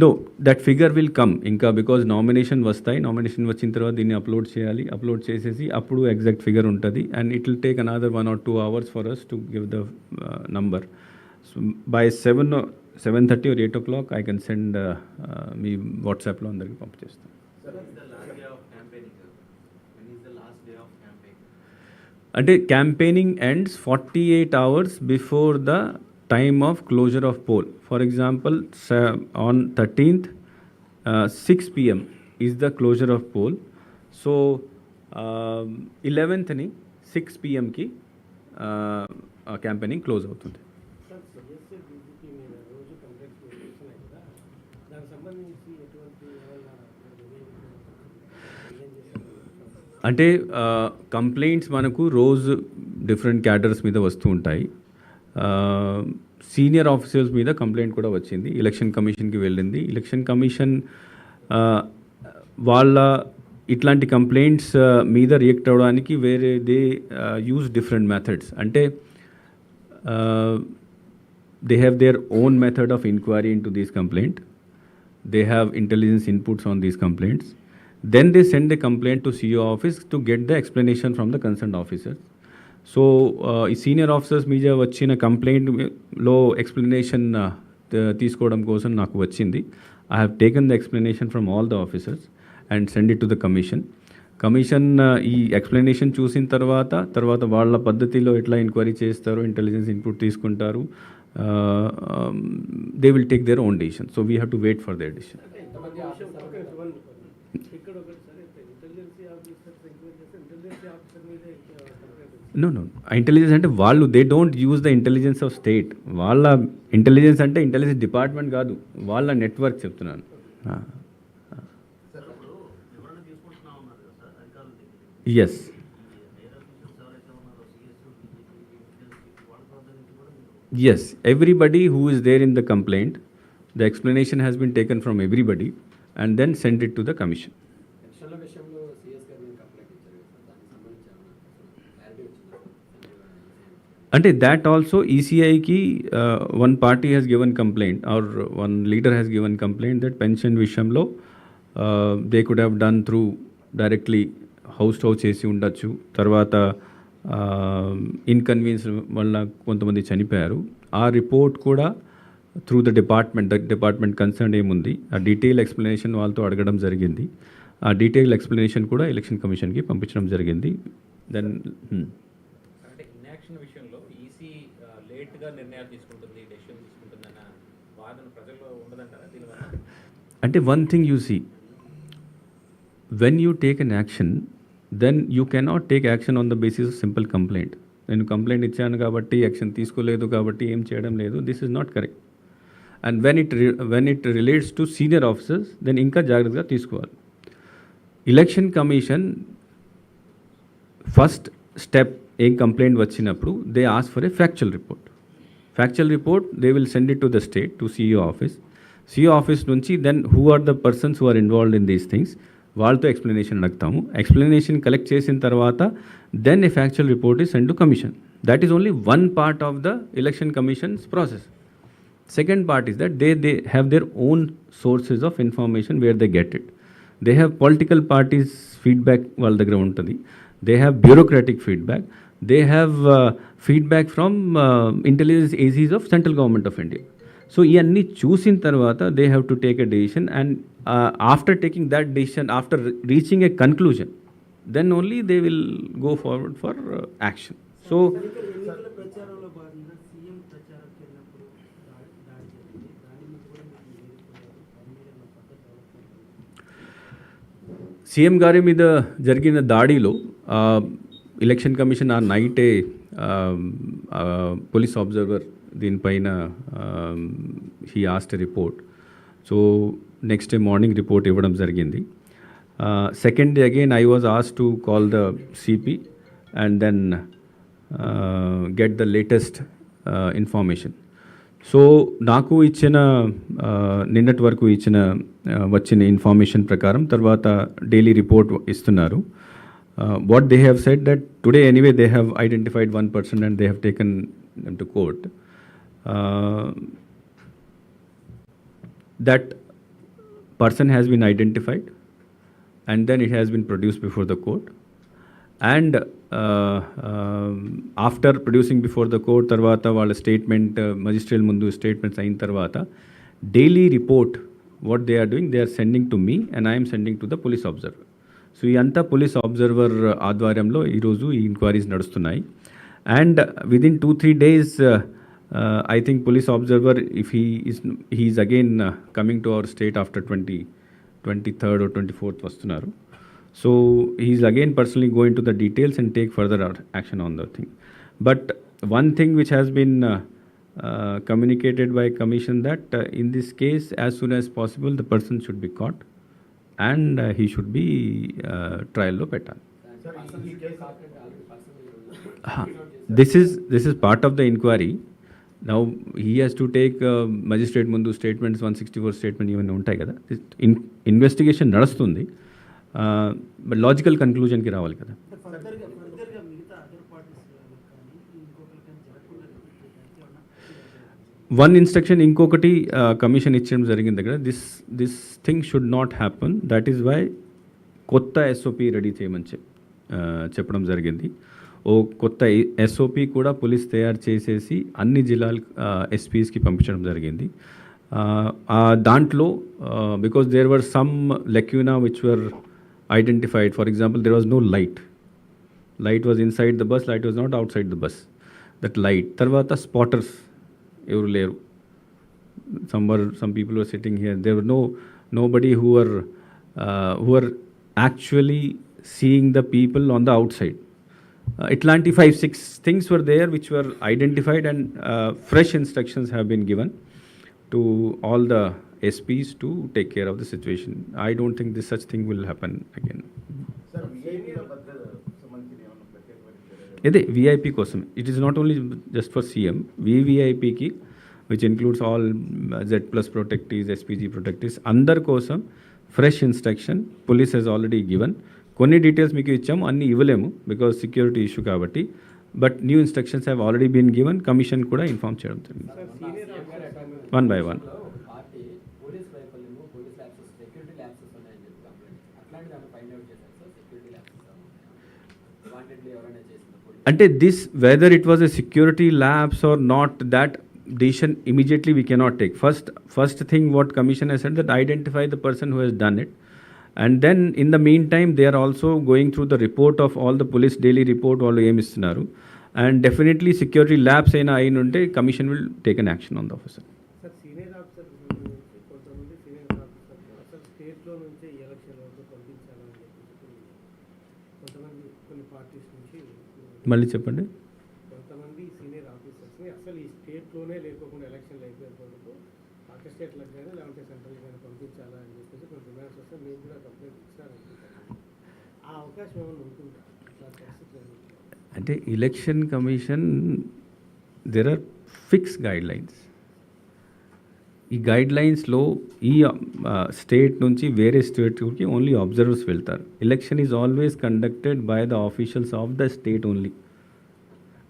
No, that figure will come ఇంకా, బికాజ్ నామినేషన్ వస్తాయి. నామినేషన్ వచ్చిన తర్వాత దీన్ని అప్లోడ్ చేయాలి. అప్లోడ్ చేసేసి అప్పుడు ఎగ్జాక్ట్ ఫిగర్ ఉంటుంది. And it will take another 1 or 2 hours for us to give the number. So by 7:30 or 8 o'clock I can send me వాట్సాప్లో అందరికీ పంపించేస్తాను. అంటే campaigning ends 48 hours before the time of closure of poll. For example, on 13th, 6 p.m. is the closure of poll. So 11th ni 6 p.m. ki campaigning close అవుతుంది. అంటే complaints మనకు రోజు different cadres మీద వస్తూ ఉంటాయి. సీనియర్ ఆఫీసర్స్ మీద complaint కూడా వచ్చింది. ఎలక్షన్ కమిషన్కి వెళ్ళింది. ఎలక్షన్ కమిషన్ వాళ్ళ ఇట్లాంటి కంప్లైంట్స్ మీద రియాక్ట్ అవ్వడానికి వేరే దే యూజ్ డిఫరెంట్ మెథడ్స్. అంటే they have their own method of enquiry in to these complaint. They have intelligence inputs on these complaints. Then they send the complaint to CEO office to get the explanation from the concerned officers. So ఈ senior officers మీద వచ్చిన కంప్లైంట్లో explanation తీసుకోవడం కోసం నాకు వచ్చింది. I have taken the explanation from all the officers and send it to the commission. Commission ఈ explanation చూసిన తర్వాత వాళ్ళ పద్ధతిలో ఎట్లా ఎంక్వైరీ చేస్తారు, ఇంటెలిజెన్స్ ఇన్పుట్ తీసుకుంటారు. They will take their own decision. So we have to wait for their decision. No, intelligence అంటే వాళ్ళు they don't use the intelligence of state. వాళ్ళ ఇంటెలిజెన్స్ అంటే ఇంటెలిజెన్స్ డిపార్ట్మెంట్ కాదు, వాళ్ళ నెట్వర్క్ చెప్తున్నాను. Yes, yes, everybody who is there in the complaint, the explanation has been taken from everybody and then send it to the commission. అంటే that also ఈసీఐకి one party has given complaint or one leader has given complaint that pension విషయంలో they could have done through directly house to house చేసి ఉండొచ్చు. తర్వాత inconvenience వల్ల కొంతమంది చనిపోయారు. ఆ report కూడా త్రూ ద డిపార్ట్మెంట్ కన్సర్న్ ఏముంది ఆ డీటెయిల్ ఎక్స్ప్లెనేషన్ వాళ్ళతో అడగడం జరిగింది. ఆ డీటెయిల్ ఎక్స్ప్లెనేషన్ కూడా ఎలక్షన్ కమిషన్కి పంపించడం జరిగింది. దెన్ అంటే ఇన్యాక్షన్ విషయంలో ఈసీ లేట్గా నిర్ణయాలు తీసుకుంటుంది, డెసిషన్ తీసుకుంటుందన్న వాదన ప్రజల్లో ఉండదంటారా దీనివల్ల? అంటే one thing you see, when you take an action then you cannot take action on the basis of simple complaint. నేను కంప్లైంట్ ఇచ్చాను కాబట్టి యాక్షన్ తీసుకోలేదు కాబట్టి ఏం చేయడం లేదు, this is not correct. And when it relates to senior officers then ఇంకా జాగ్రత్తగా తీసుకోవాలి. ఎలక్షన్ కమిషన్ ఫస్ట్ స్టెప్ ఏం కంప్లైంట్ వచ్చినప్పుడు they ask for a factual report they will send it to the state to CEO office నుంచి then who are the persons who are involved in these things వాళ్ళతో explanation అడుగుతాము. Explanation collect చేసిన తర్వాత then a factual report is send to commission. That is only one part of the election commission's process. Second part is that they have their own sources of information where they get it. They have political parties feedback వాళ్ళ దగ్గర ఉంటుంది. They have bureaucratic feedback. They have feedback from intelligence agencies of central government of India. So ఇవన్నీ చూసిన తర్వాత they have to take a decision and after taking that decision, after reaching a conclusion, then only they will go forward for action. So ఎన్నికల ప్రచారంలో భాగంగా CM ప్రచారం వెళ్ళినప్పుడు దాడి జరిగింది. దాని మీద కూడా మీరు ఎదుర్కొన్నారు. సీఎం గారి మీద జరిగిన దాడిలో ఎలక్షన్ కమిషన్ ఆ నైటే పోలీస్ అబ్జర్వర్ దీనిపైన he asked report. So next day morning report ఇవ్వడం జరిగింది. Second day again I was asked to call the CP and then get the latest information. So నాకు ఇచ్చిన నిన్నటి వరకు వచ్చిన ఇన్ఫర్మేషన్ ప్రకారం తర్వాత డైలీ రిపోర్ట్ ఇస్తున్నారు. What they have said that today anyway they have identified 1 person and they have taken to court. That person has been identified and then it has been produced before the court. And after producing before the court తర్వాత వాళ్ళ statement magistrate ముందు statements అయిన తర్వాత daily report what they are doing they are sending to me and I'm sending to the police observer. So ఈ అంతా police observer ఆధ్వర్యంలో ఈరోజు ఈ ఎంక్వైరీస్ నడుస్తున్నాయి. And within 2-3 days I think police observer, if he is again coming to our state after 23rd or 24th vastunaru. So he is again personally going to the details and take further action on the thing. But one thing which has been communicated by commission that in this case as soon as possible the person should be caught and he should be trial lo pettali. This is part of the inquiry. Now he has to take magistrate ముందు statements 164 statement ఇవన్నీ ఉంటాయి కదా. Investigation నడుస్తుంది, but logical కన్క్లూజన్కి రావాలి కదా. ఫర్దర్గా మిగతా other parties కానీ ఇంకొకరికి జరగకుండా వన్ ఇన్స్ట్రక్షన్ ఇంకొకటి కమిషన్ ఇచ్చడం జరిగింది కదా. This thing should not happen. That is why కొత్త ఎస్ఓపి రెడీ చేయమని చెప్పడం జరిగింది. ఓ కొత్త ఎస్ఓపి కూడా పోలీస్ తయారు చేసేసి అన్ని జిల్లాల ఎస్పీస్కి పంపించడం జరిగింది. దాంట్లో because there were some lacuna which were identified. For example there was no light was inside the bus, light was not outside the bus. That light తర్వాత స్పాటర్స్ ఎవరు లేరు. some people were sitting here. There were nobody who were actually seeing the people on the outside. Itlanti 5-6 things were there which were identified and fresh instructions have been given to all the SPs to take care of the situation. I don't think this such thing will happen again. Sir, VIP సంబంధించిన ఏమన్నా ప్రత్యేకమైన ఇదే VIP కోసం. It is not only just for CM. వివిఐపికి which includes all Z+ protectees, SPG protectees అందరి కోసం fresh instruction police has already given. కొన్ని details మీకు ఇచ్చాము, అన్నీ ఇవ్వలేము బికాజ్ సెక్యూరిటీ ఇష్యూ కాబట్టి. But new instructions have already been given, commission కూడా ఇన్ఫార్మ్ చేయడం జరిగింది. One by one. Party police వైఫల్యము, పోలీస్ ల్యాబ్సెస్, సెక్యూరిటీ ల్యాబ్సెస్ ఉన్నాయని చెప్పి కంప్లైంట్, అట్లాంటి దాన్ని ఫైండ్ అవుట్ చేశారు సార్. సెక్యూరిటీ ల్యాబ్సెస్ వాంటెడ్లీ ఎవరైనా చేసిన అంటే this whether it was a security lapse or not, that decision immediately we cannot take. First thing what commission has said, that identify the person who has done it, and then in the meantime they are also going through the report of all the police daily report వాళ్ళు ఏమి ఇస్తున్నారు, and definitely security labs అయినా ఉంటే commission will take an action on the officer. Sir senior officer కొంతమంది senior officer అసలు స్టేట్లో నుంచే ఈ ఎలక్షన్ వరకు పంపించాలని చెప్పి కొంతమంది కొన్ని పార్టీస్ నుంచి మళ్ళీ చెప్పండి. కొంతమంది సీనియర్ ఆఫీసర్స్ని అసలు ఈ స్టేట్లోనే లేకోకుండా ఎలక్షన్లు అయిపోయేంత వరకు పాక స్టేట్లకు కానీ లేకపోతే సెంట్రల్కి కానీ పంపించాలా అని చెప్పేసి కొన్ని డిమాండ్స్ వస్తే మీరు కూడా కంప్లైంట్ ఇచ్చారనుకుంటున్నాను. ఆ అవకాశం ఏమైనా ఉంటుందా ఇట్లా పరిస్థితులు? అంటే election commission there are fix guidelines. ఈ గైడ్ లైన్స్లో ఈ స్టేట్ నుంచి వేరే స్టేట్కి ఓన్లీ అబ్జర్వర్స్ వెళ్తారు. Election is always conducted by the officials of the state only.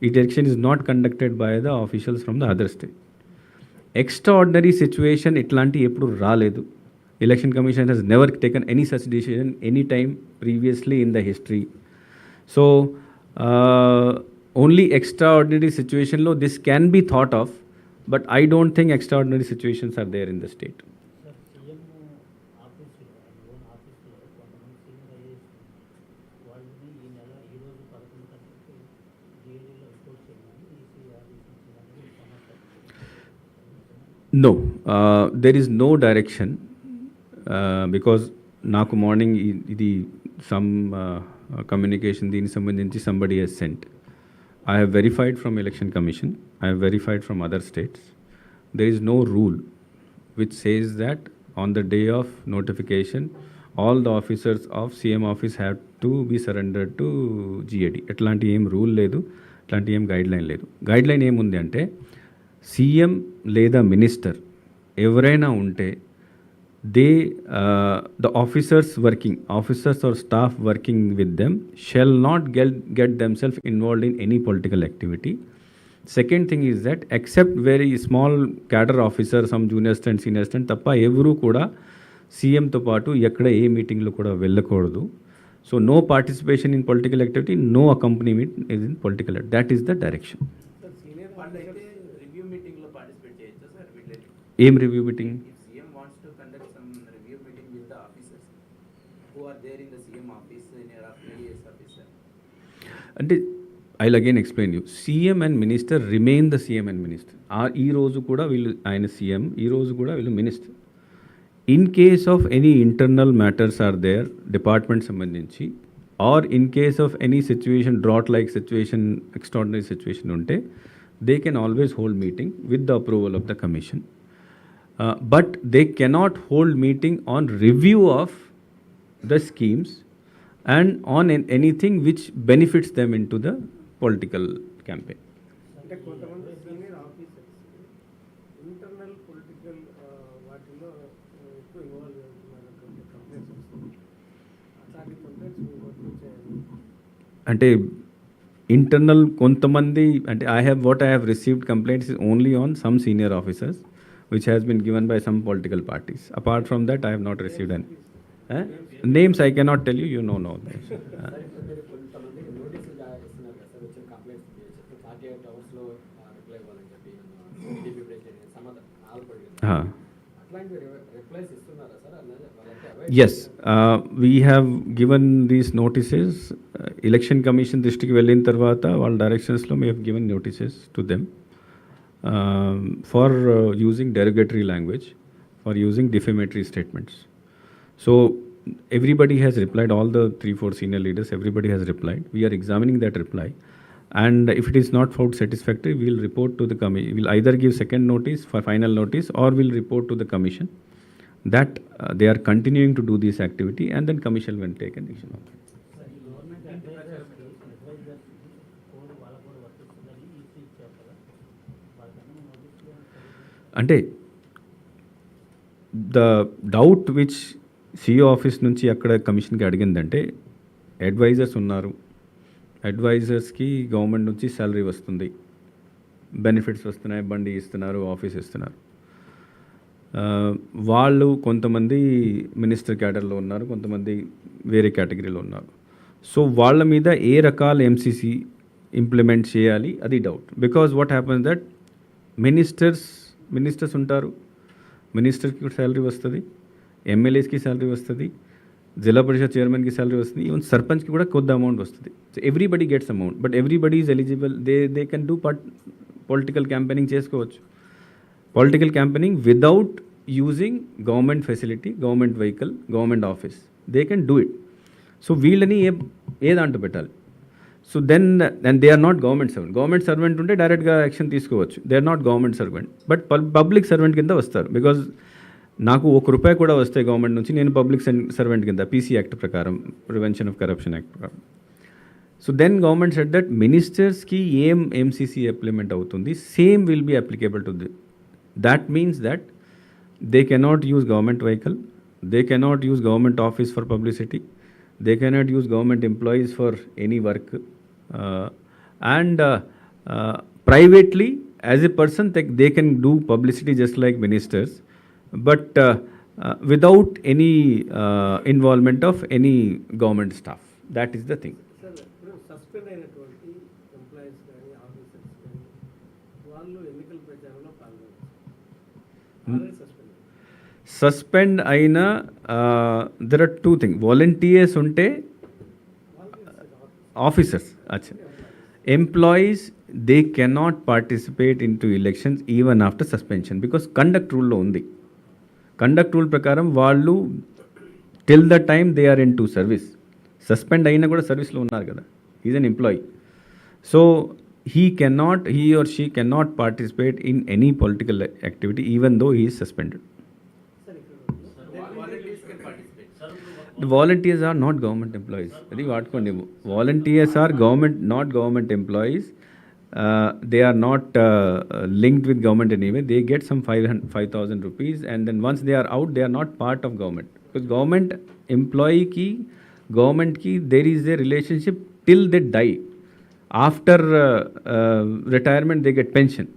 ఈ election is not conducted by the officials from the other state. Extraordinary situation ఇట్లాంటి ఎప్పుడు రాలేదు. Election commission has never taken any such decision any time previously in the history. So only extraordinary సిచ్యువేషన్లో this can be thought of, but I don't think extraordinary situations are there in the state. Sir CM ఆఫీసులో own ఆఫీసులో కొంతమంది senior IAS వాళ్ళని ఈ నెల ఈరోజు 11 గంటలకు జేడీలో report చేయమని ఈసీ ఆదేశించినట్టు సమాచారం. No, there is no direction because నాకు మార్నింగ్ ఇది సమ్ కమ్యూనికేషన్ దీనికి సంబంధించి somebody has sent. I have verified from Election Commission, I have verified from other states. There is no rule which says that on the day of notification, all the officers of CM office have to be surrendered to GAD. ఎట్లాంటి ఏం rule లేదు, అట్లాంటి ఏం guide line లేదు. Guide line ఏముంది అంటే CM లేదా minister ఎవరైనా ఉంటే the officers or staff working with them shall not get themselves involved in any political activity. Second thing is that except very small cadre officer, some junior assistant, senior assistant తప్ప ఎవరు కూడా సీఎంతో పాటు ఎక్కడ ఏ మీటింగ్లో కూడా వెళ్ళకూడదు. So no participation in political activity, no accompaniment in political, that is the direction. Sir senior వాళ్ళైతే review meeting లో పార్టిసిపేట్ చేయొచ్చా సార్ వీళ్ళైతే? ఏం review meeting? If CM wants to conduct some review meeting with the officers who are there in the CM office in your AS officer. అంటే I'll again explain you. CM and minister remain the CM and minister. ఈ రోజు కూడా వీళ్ళు ఆయన CM, ఈ రోజు కూడా వీళ్ళు minister. In case of any internal matters or their department సంబంధించి, or in case of any situation drought like situation, extraordinary situation ఉంటే they can always hold meeting with the approval of the commission. But they cannot hold meeting on review of the schemes and on anything which benefits them into the political campaign. అంటే కొంతమంది senior officers internal political వాటిల్లో ఎక్కువ involve అవుతున్నటువంటి complaints వస్తుంది. అట్లాంటి complaints మీ వరకు వచ్చాయని? అంటే ఇంటర్నల్ కొంతమంది, అంటే I have received complaints is only on some senior officers which has been given by some political parties. Apart from that, I have not received any. Names I cannot tell you, you know no names. Sir ఇప్పుడు మీరు కొంతమంది నోటీసులు ఇస్తున్నారు కదా sir, వచ్చిన complaints 48 అవర్స్లో reply ఇవ్వాలని చెప్పి టీడీపీ ప్రెసిడెంట్ సమాధానం అట్లాంటి రిప్లైస్ ఇస్తున్నారా సార్? వాళ్ళకి Yes, we have given these notices. Election Commission దృష్టికి వెళ్ళిన తర్వాత వాళ్ళ డైరెక్షన్స్లో we have given notices to them for using derogatory language, for using defamatory statements. So everybody has replied, all the 3-4 senior leaders, everybody has replied. We are examining that reply, and if it is not found satisfactory, we will report to the commission. We will either give second notice for final notice, or we will report to the commission that they are continuing to do this activity, and then commission will take an action on that. Sir ఈ government అడ్వైజర్స్కి code వాళ్ళకు కూడా వర్తిస్తుందని EC ఇచ్చారు కదా, వాళ్ళకన్నా నోటీసులు అంటే the doubt which CEO office నుంచి అక్కడ కమిషన్కి అడిగిందంటే అడ్వైజర్స్ ఉన్నారు, అడ్వైజర్స్కి గవర్నమెంట్ నుంచి శాలరీ వస్తుంది, బెనిఫిట్స్ వస్తున్నాయి, బండి ఇస్తున్నారు, ఆఫీస్ ఇస్తున్నారు. వాళ్ళు కొంతమంది మినిస్టర్ క్యాడర్లో ఉన్నారు, కొంతమంది వేరే కేటగిరీలో ఉన్నారు. సో వాళ్ళ మీద ఏ రకాల ఎంసీసీ ఇంప్లిమెంట్ చేయాలి అది doubt. Because what happens that ministers ఉంటారు, మినిస్టర్కి శాలరీ వస్తుంది, ఎమ్మెల్యేస్కి శాలరీ వస్తుంది, జిల్లా పరిషత్ చైర్మన్కి శాలరీ వస్తుంది, ఈవెన్ సర్పంచ్కి కూడా కొద్ది అమౌంట్ వస్తుంది. So everybody gets amount, but everybody is eligible. They can do political campaigning చేసుకోవచ్చు. Political campaigning without using government facility, government vehicle, government office, they can do it. So వీళ్ళని ఏ దాంట్లో పెట్టాలి? So then and they are not government servant. Government servant ఉంటే డైరెక్ట్గా action తీసుకోవచ్చు. They are not government servant, but public servant కింద వస్తారు. Because నాకు ₹1 కూడా వస్తే గవర్నమెంట్ నుంచి, నేను పబ్లిక్ సర్వెంట్ కింద, పీసీ యాక్ట్ ప్రకారం, ప్రివెన్షన్ ఆఫ్ కరప్షన్ యాక్ట్ ప్రకారం. So then government said that మినిస్టర్స్కి ఏం ఎంసీసీ ఇంప్లిమెంట్ అవుతుంది, same will be applicable to that means that they cannot use government vehicle, they cannot use government office for publicity, they cannot use government employees for any work, and privately as a person they can do publicity just like ministers, but without any involvement of any government staff. That is the thing. Sir ఇప్పుడు suspend అయినటువంటి employees కానీ officers కానీ వాళ్ళు ఎన్నికల ప్రచారంలో పాల్గొన్నారు. Suspend అయిన there are 2 things. Volunteers ఉంటే ఆఫీసర్స్, అచ్చా, employees they cannot participate in to elections even after suspension, because conduct రూల్లో ఉంది. కండక్ట్ రూల్ ప్రకారం వాళ్ళు till the time they are in to service, suspend అయినా కూడా సర్వీస్లో ఉన్నారు కదా, is an employee. So he or she cannot participate in any political activity even though he is suspended. Volunteers can participate. The volunteers are not government employees. Adi vaatkondi, volunteers are not government employees. They are not linked with government anyway. They get some 5,000 rupees, and then once they are out, they are not part of government. Because government employee ki, government ki, there is a relationship till they die. After retirement they get pension,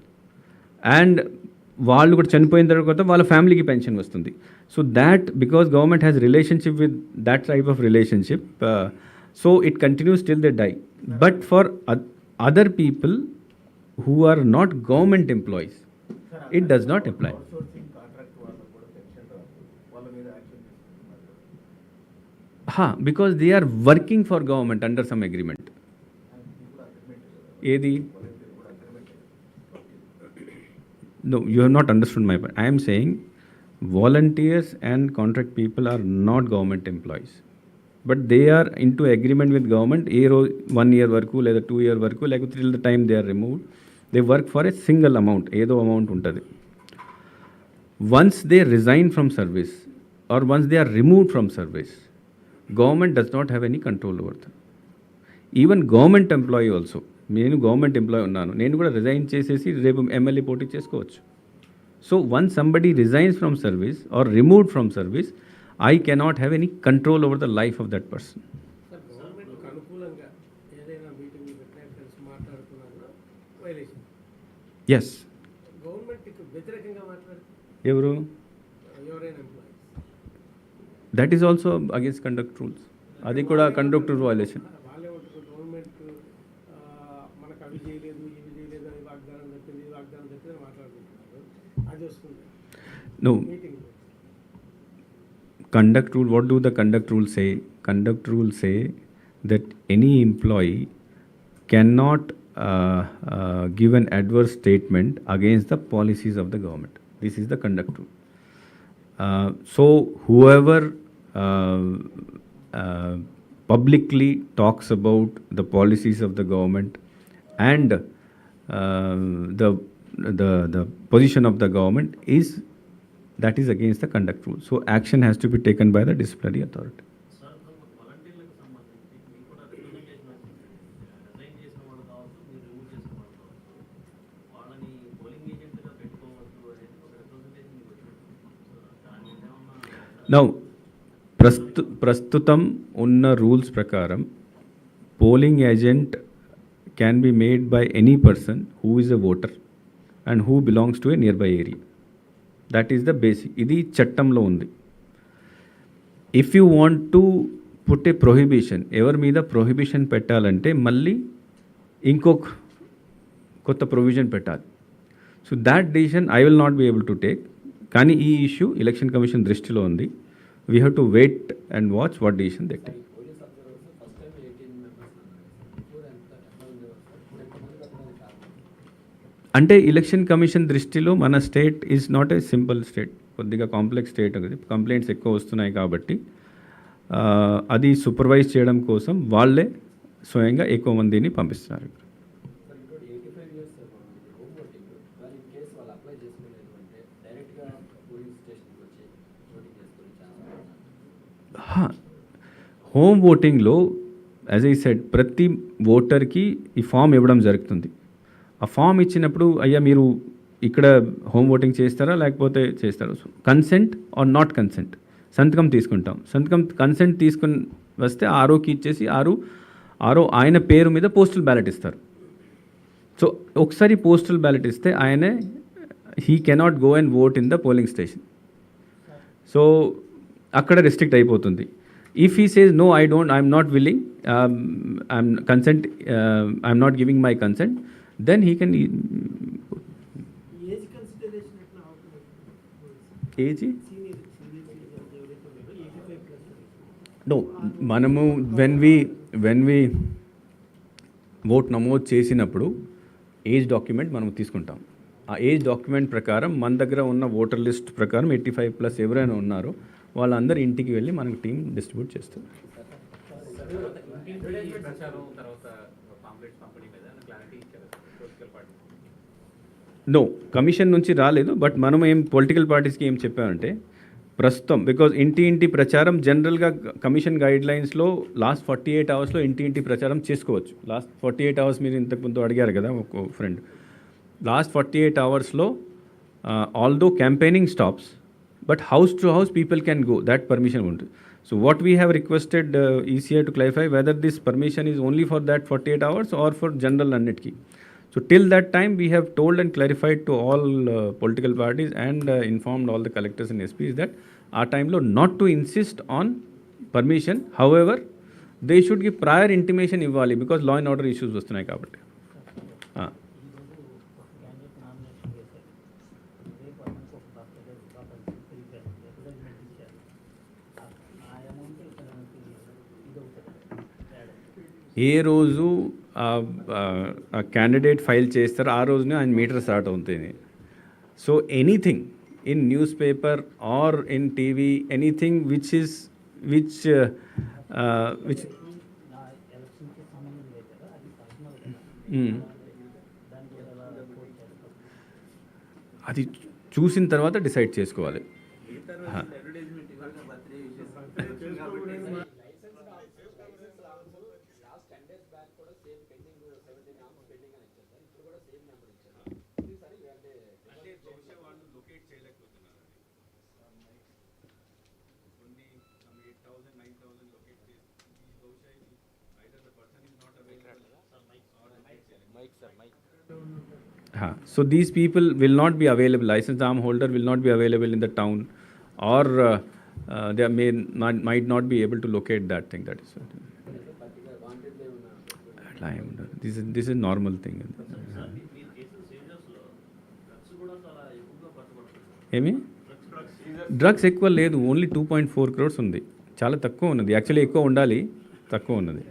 and వాళ్ళు కూడా చనిపోయిన తర్వాత వాళ్ళ ఫ్యామిలీకి pension వస్తుంది. So that because government has relationship with that type of relationship, so it continues till they die. But for other people who are not government employees it does not apply. Because they are working for government under some agreement. ఏది? No, you have not understood my point. I am saying volunteers and contract people are not government employees, but they are into agreement with government 1 year వరకు లేదా 2 year వరకు, లేకపోతే till the time they are removed, they work for a single amount, ఏదో amount ఉంటుంది. Once they resign from service or once they are removed from service, government does not have any control over them. Even government employee also, నేను government employee ఉన్నాను, నేను కూడా resign చేసేసి రేపు MLA పోటీ చేసుకోవచ్చు. So once somebody resigns from service or removed from service, I cannot have any control over the life of that person. Sir గవర్నమెంట్కి అనుకూలంగా ఏదైనా మీటింగ్ పెట్టినా కలిసి మాట్లాడుతున్నా వైలేషన్, ఎస్. గవర్నమెంట్కి వ్యతిరేకంగా మాట్లాడితే ఎవరు? ఎవరైనా employees, that is also against conduct rules. అది కూడా కండక్ట్ రూల్ వైలేషన్. వాళ్ళే ఉంటారు. గవర్నమెంట్ మనకు అవి చేయలేదు, ఇవి చేయలేదు అని వాగ్దానం చెప్పింది, వాగ్దానం చెప్పింది మాట్లాడుకుంటున్నారు. అది వస్తుంది No. Meeting. Conduct rule, what do the conduct rules say? Conduct rules say that any employee cannot give an adverse statement against the policies of the government. This is the conduct rule. So whoever publicly talks about the policies of the government and the position of the government that is against the conduct rule. So action has to be taken by the disciplinary authority. Sir వాలంటీర్లకు సంబంధించి మీకు కూడా representation వచ్చింది. Resign చేసిన వాళ్ళు కావచ్చు, మీరు remove చేసిన వాళ్ళు కావచ్చు, వాళ్ళని పోలింగ్ ఏజెంట్గా పెట్టుకోవద్దు అనేది ఒక రిప్రజెంటేషన్ మీకు వచ్చింది. దాని మీద ఏమన్నా Now, ప్రస్తుతం ఉన్న రూల్స్ ప్రకారం polling agent can be made by any person who is a voter and who belongs to a nearby area. That is the basic. ఇది చట్టంలో ఉంది. If you want to put a prohibition, ఎవరి మీద prohibition పెట్టాలంటే మళ్ళీ ఇంకొక కొత్త provision పెట్టాలి. So that decision I will not be able to take. కానీ ఈ ఇష్యూ ఎలక్షన్ కమిషన్ దృష్టిలో ఉంది. We have to wait and watch what decision they take. Police observers first time 18 members అన్నారు. ఇప్పుడు ఎట్లా ఉండేవారు సార్? ఇప్పుడు ఎంతమంది పెట్టడానికి కారణం? అంటే ఎలక్షన్ కమిషన్ దృష్టిలో మన state is not a simple state, కొద్దిగా కాంప్లెక్స్ స్టేట్. అది కంప్లైంట్స్ ఎక్కువ వస్తున్నాయి కాబట్టి అది సూపర్వైజ్ చేయడం కోసం వాళ్ళే స్వయంగా ఎక్కువ మందిని పంపిస్తున్నారు. సార్ ఇంకోటి 85 ఇయర్స్ సార్ హోమ్ ఓటింగ్. మరి ఇన్ కేసు వాళ్ళు అప్లై చేసుకోలేదు అంటే డైరెక్ట్గా పోలింగ్ స్టేషన్కి వచ్చి ఓటింగ్ చేసుకునే ఛాన్స్. హోమ్ ఓటింగ్లో యాజ్ ఐ సెడ్ ప్రతి ఓటర్కి ఈ ఫామ్ ఇవ్వడం జరుగుతుంది. ఆ ఫామ్ ఇచ్చినప్పుడు అయ్యా మీరు ఇక్కడ హోమ్ ఓటింగ్ చేస్తారా లేకపోతే చేస్తారా, కన్సెంట్ ఆర్ నాట్ కన్సెంట్ సంతకం తీసుకుంటాం. కన్సెంట్ తీసుకుని వస్తే ఆర్ఓకి ఇచ్చేసి ఆర్ఓ ఆయన పేరు మీద పోస్టల్ బ్యాలెట్ ఇస్తారు. సో ఒకసారి పోస్టల్ బ్యాలెట్ ఇస్తే ఆయనే he cannot go and vote in the polling station. So అక్కడ రెస్ట్రిక్ట్ అయిపోతుంది. If he says no I'm not willing, I'm not giving my consent, then he can age consideration ఎట్లా అవుతుంది? AG senior ఎవరైతే ఉన్నారో 85+. No, మనము when we vote నమోదు చేసినప్పుడు age document మనం తీసుకుంటాం. ఆ ఏజ్ డాక్యుమెంట్ ప్రకారం మన దగ్గర ఉన్న ఓటర్ లిస్ట్ ప్రకారం 85+ ఎవరైనా ఉన్నారో వాళ్ళందరూ ఇంటికి వెళ్ళి మనకు టీం డిస్ట్రిబ్యూట్ చేస్తారు. ఇంటింటి ప్రచారం తర్వాత పాంప్లెట్స్ పంపిణీ మీద క్లారిటీ ఇచ్చారు పొలిటికల్ పార్టీ. నో, కమిషన్ నుంచి రాలేదు. బట్ మనం పొలిటికల్ పార్టీస్కి ఏం చెప్పామంటే ప్రస్తుతం బికాజ్ ఇంటి ప్రచారం జనరల్గా కమిషన్ గైడ్ లైన్స్లో లాస్ట్ 48 అవర్స్లో ఇంటి ప్రచారం చేసుకోవచ్చు. లాస్ట్ 48 అవర్స్ మీరు ఇంతకుముందు అడిగారు కదా ఒక ఫ్రెండ్, లాస్ట్ 48 అవర్స్లో although campaigning stops but house to house people can go, that permission ఉంటుంది. So what we have requested ECI to clarify whether this permission is only for that 48 hours or for general అన్నిటికీ. So till that time we have told and clarified to all political parties and informed all the collectors and SPs that our time lo not to insist on permission. However, they should give prior intimation ఇవ్వాలి because law and order issues వస్తున్నాయి కాబట్టి. ఈరోజు ఒక candidate nomination చేశారు. రేపు అతనికి ఒక రిప్రజెంట్మెంట్ ఇచ్చారు. ఆ అమౌంట్ ఇక్కడ మనకి ఇదవుతుంది తేడా. ఏ రోజు ఆ క్యాండిడేట్ ఫైల్ చేస్తారో ఆ రోజునే ఆయన మీటర్ స్టార్ట్ అవుతుంది. So anything in newspaper or in TV, anything which నా ఎలక్షన్కి సంబంధం లేదు కదా, అది పర్సనల్ కదా, దానికి ఎలా రిపోర్ట్ చేస్తారు? అది చూసిన తర్వాత డిసైడ్ చేసుకోవాలి. అడ్వర్టైజ్మెంట్ ఇవాళ బర్త్డే విషయం కాబట్టి లాస్ట్ 10 days బ్యాక్ కూడా సేమ్ పెండింగ్ 17 అవర్స్ పెండింగ్ అని ఇచ్చారు సార్. ఇప్పుడు కూడా సేమ్ నెంబర్ ఇచ్చారు. ఇది సరే అంటే బహుశా వాళ్ళు లొకేట్ చేయలేకపోతున్నారు. కొన్ని 8,000 9,000 లొకేట్ చేసి బహుశా either the person is not available. So these people will not be available. Licensed arm holder will not be available in the town, or they might not be able to locate that thing. That is particular wanted లే ఉన్న this is normal thing. ఏమి drugs ఎక్కువ లేదు, only 2.4 crores ఉంది. చాలా తక్కువ ఉన్నది. Actually ఎక్కువ ఉండాలి, తక్కువ ఉన్నది.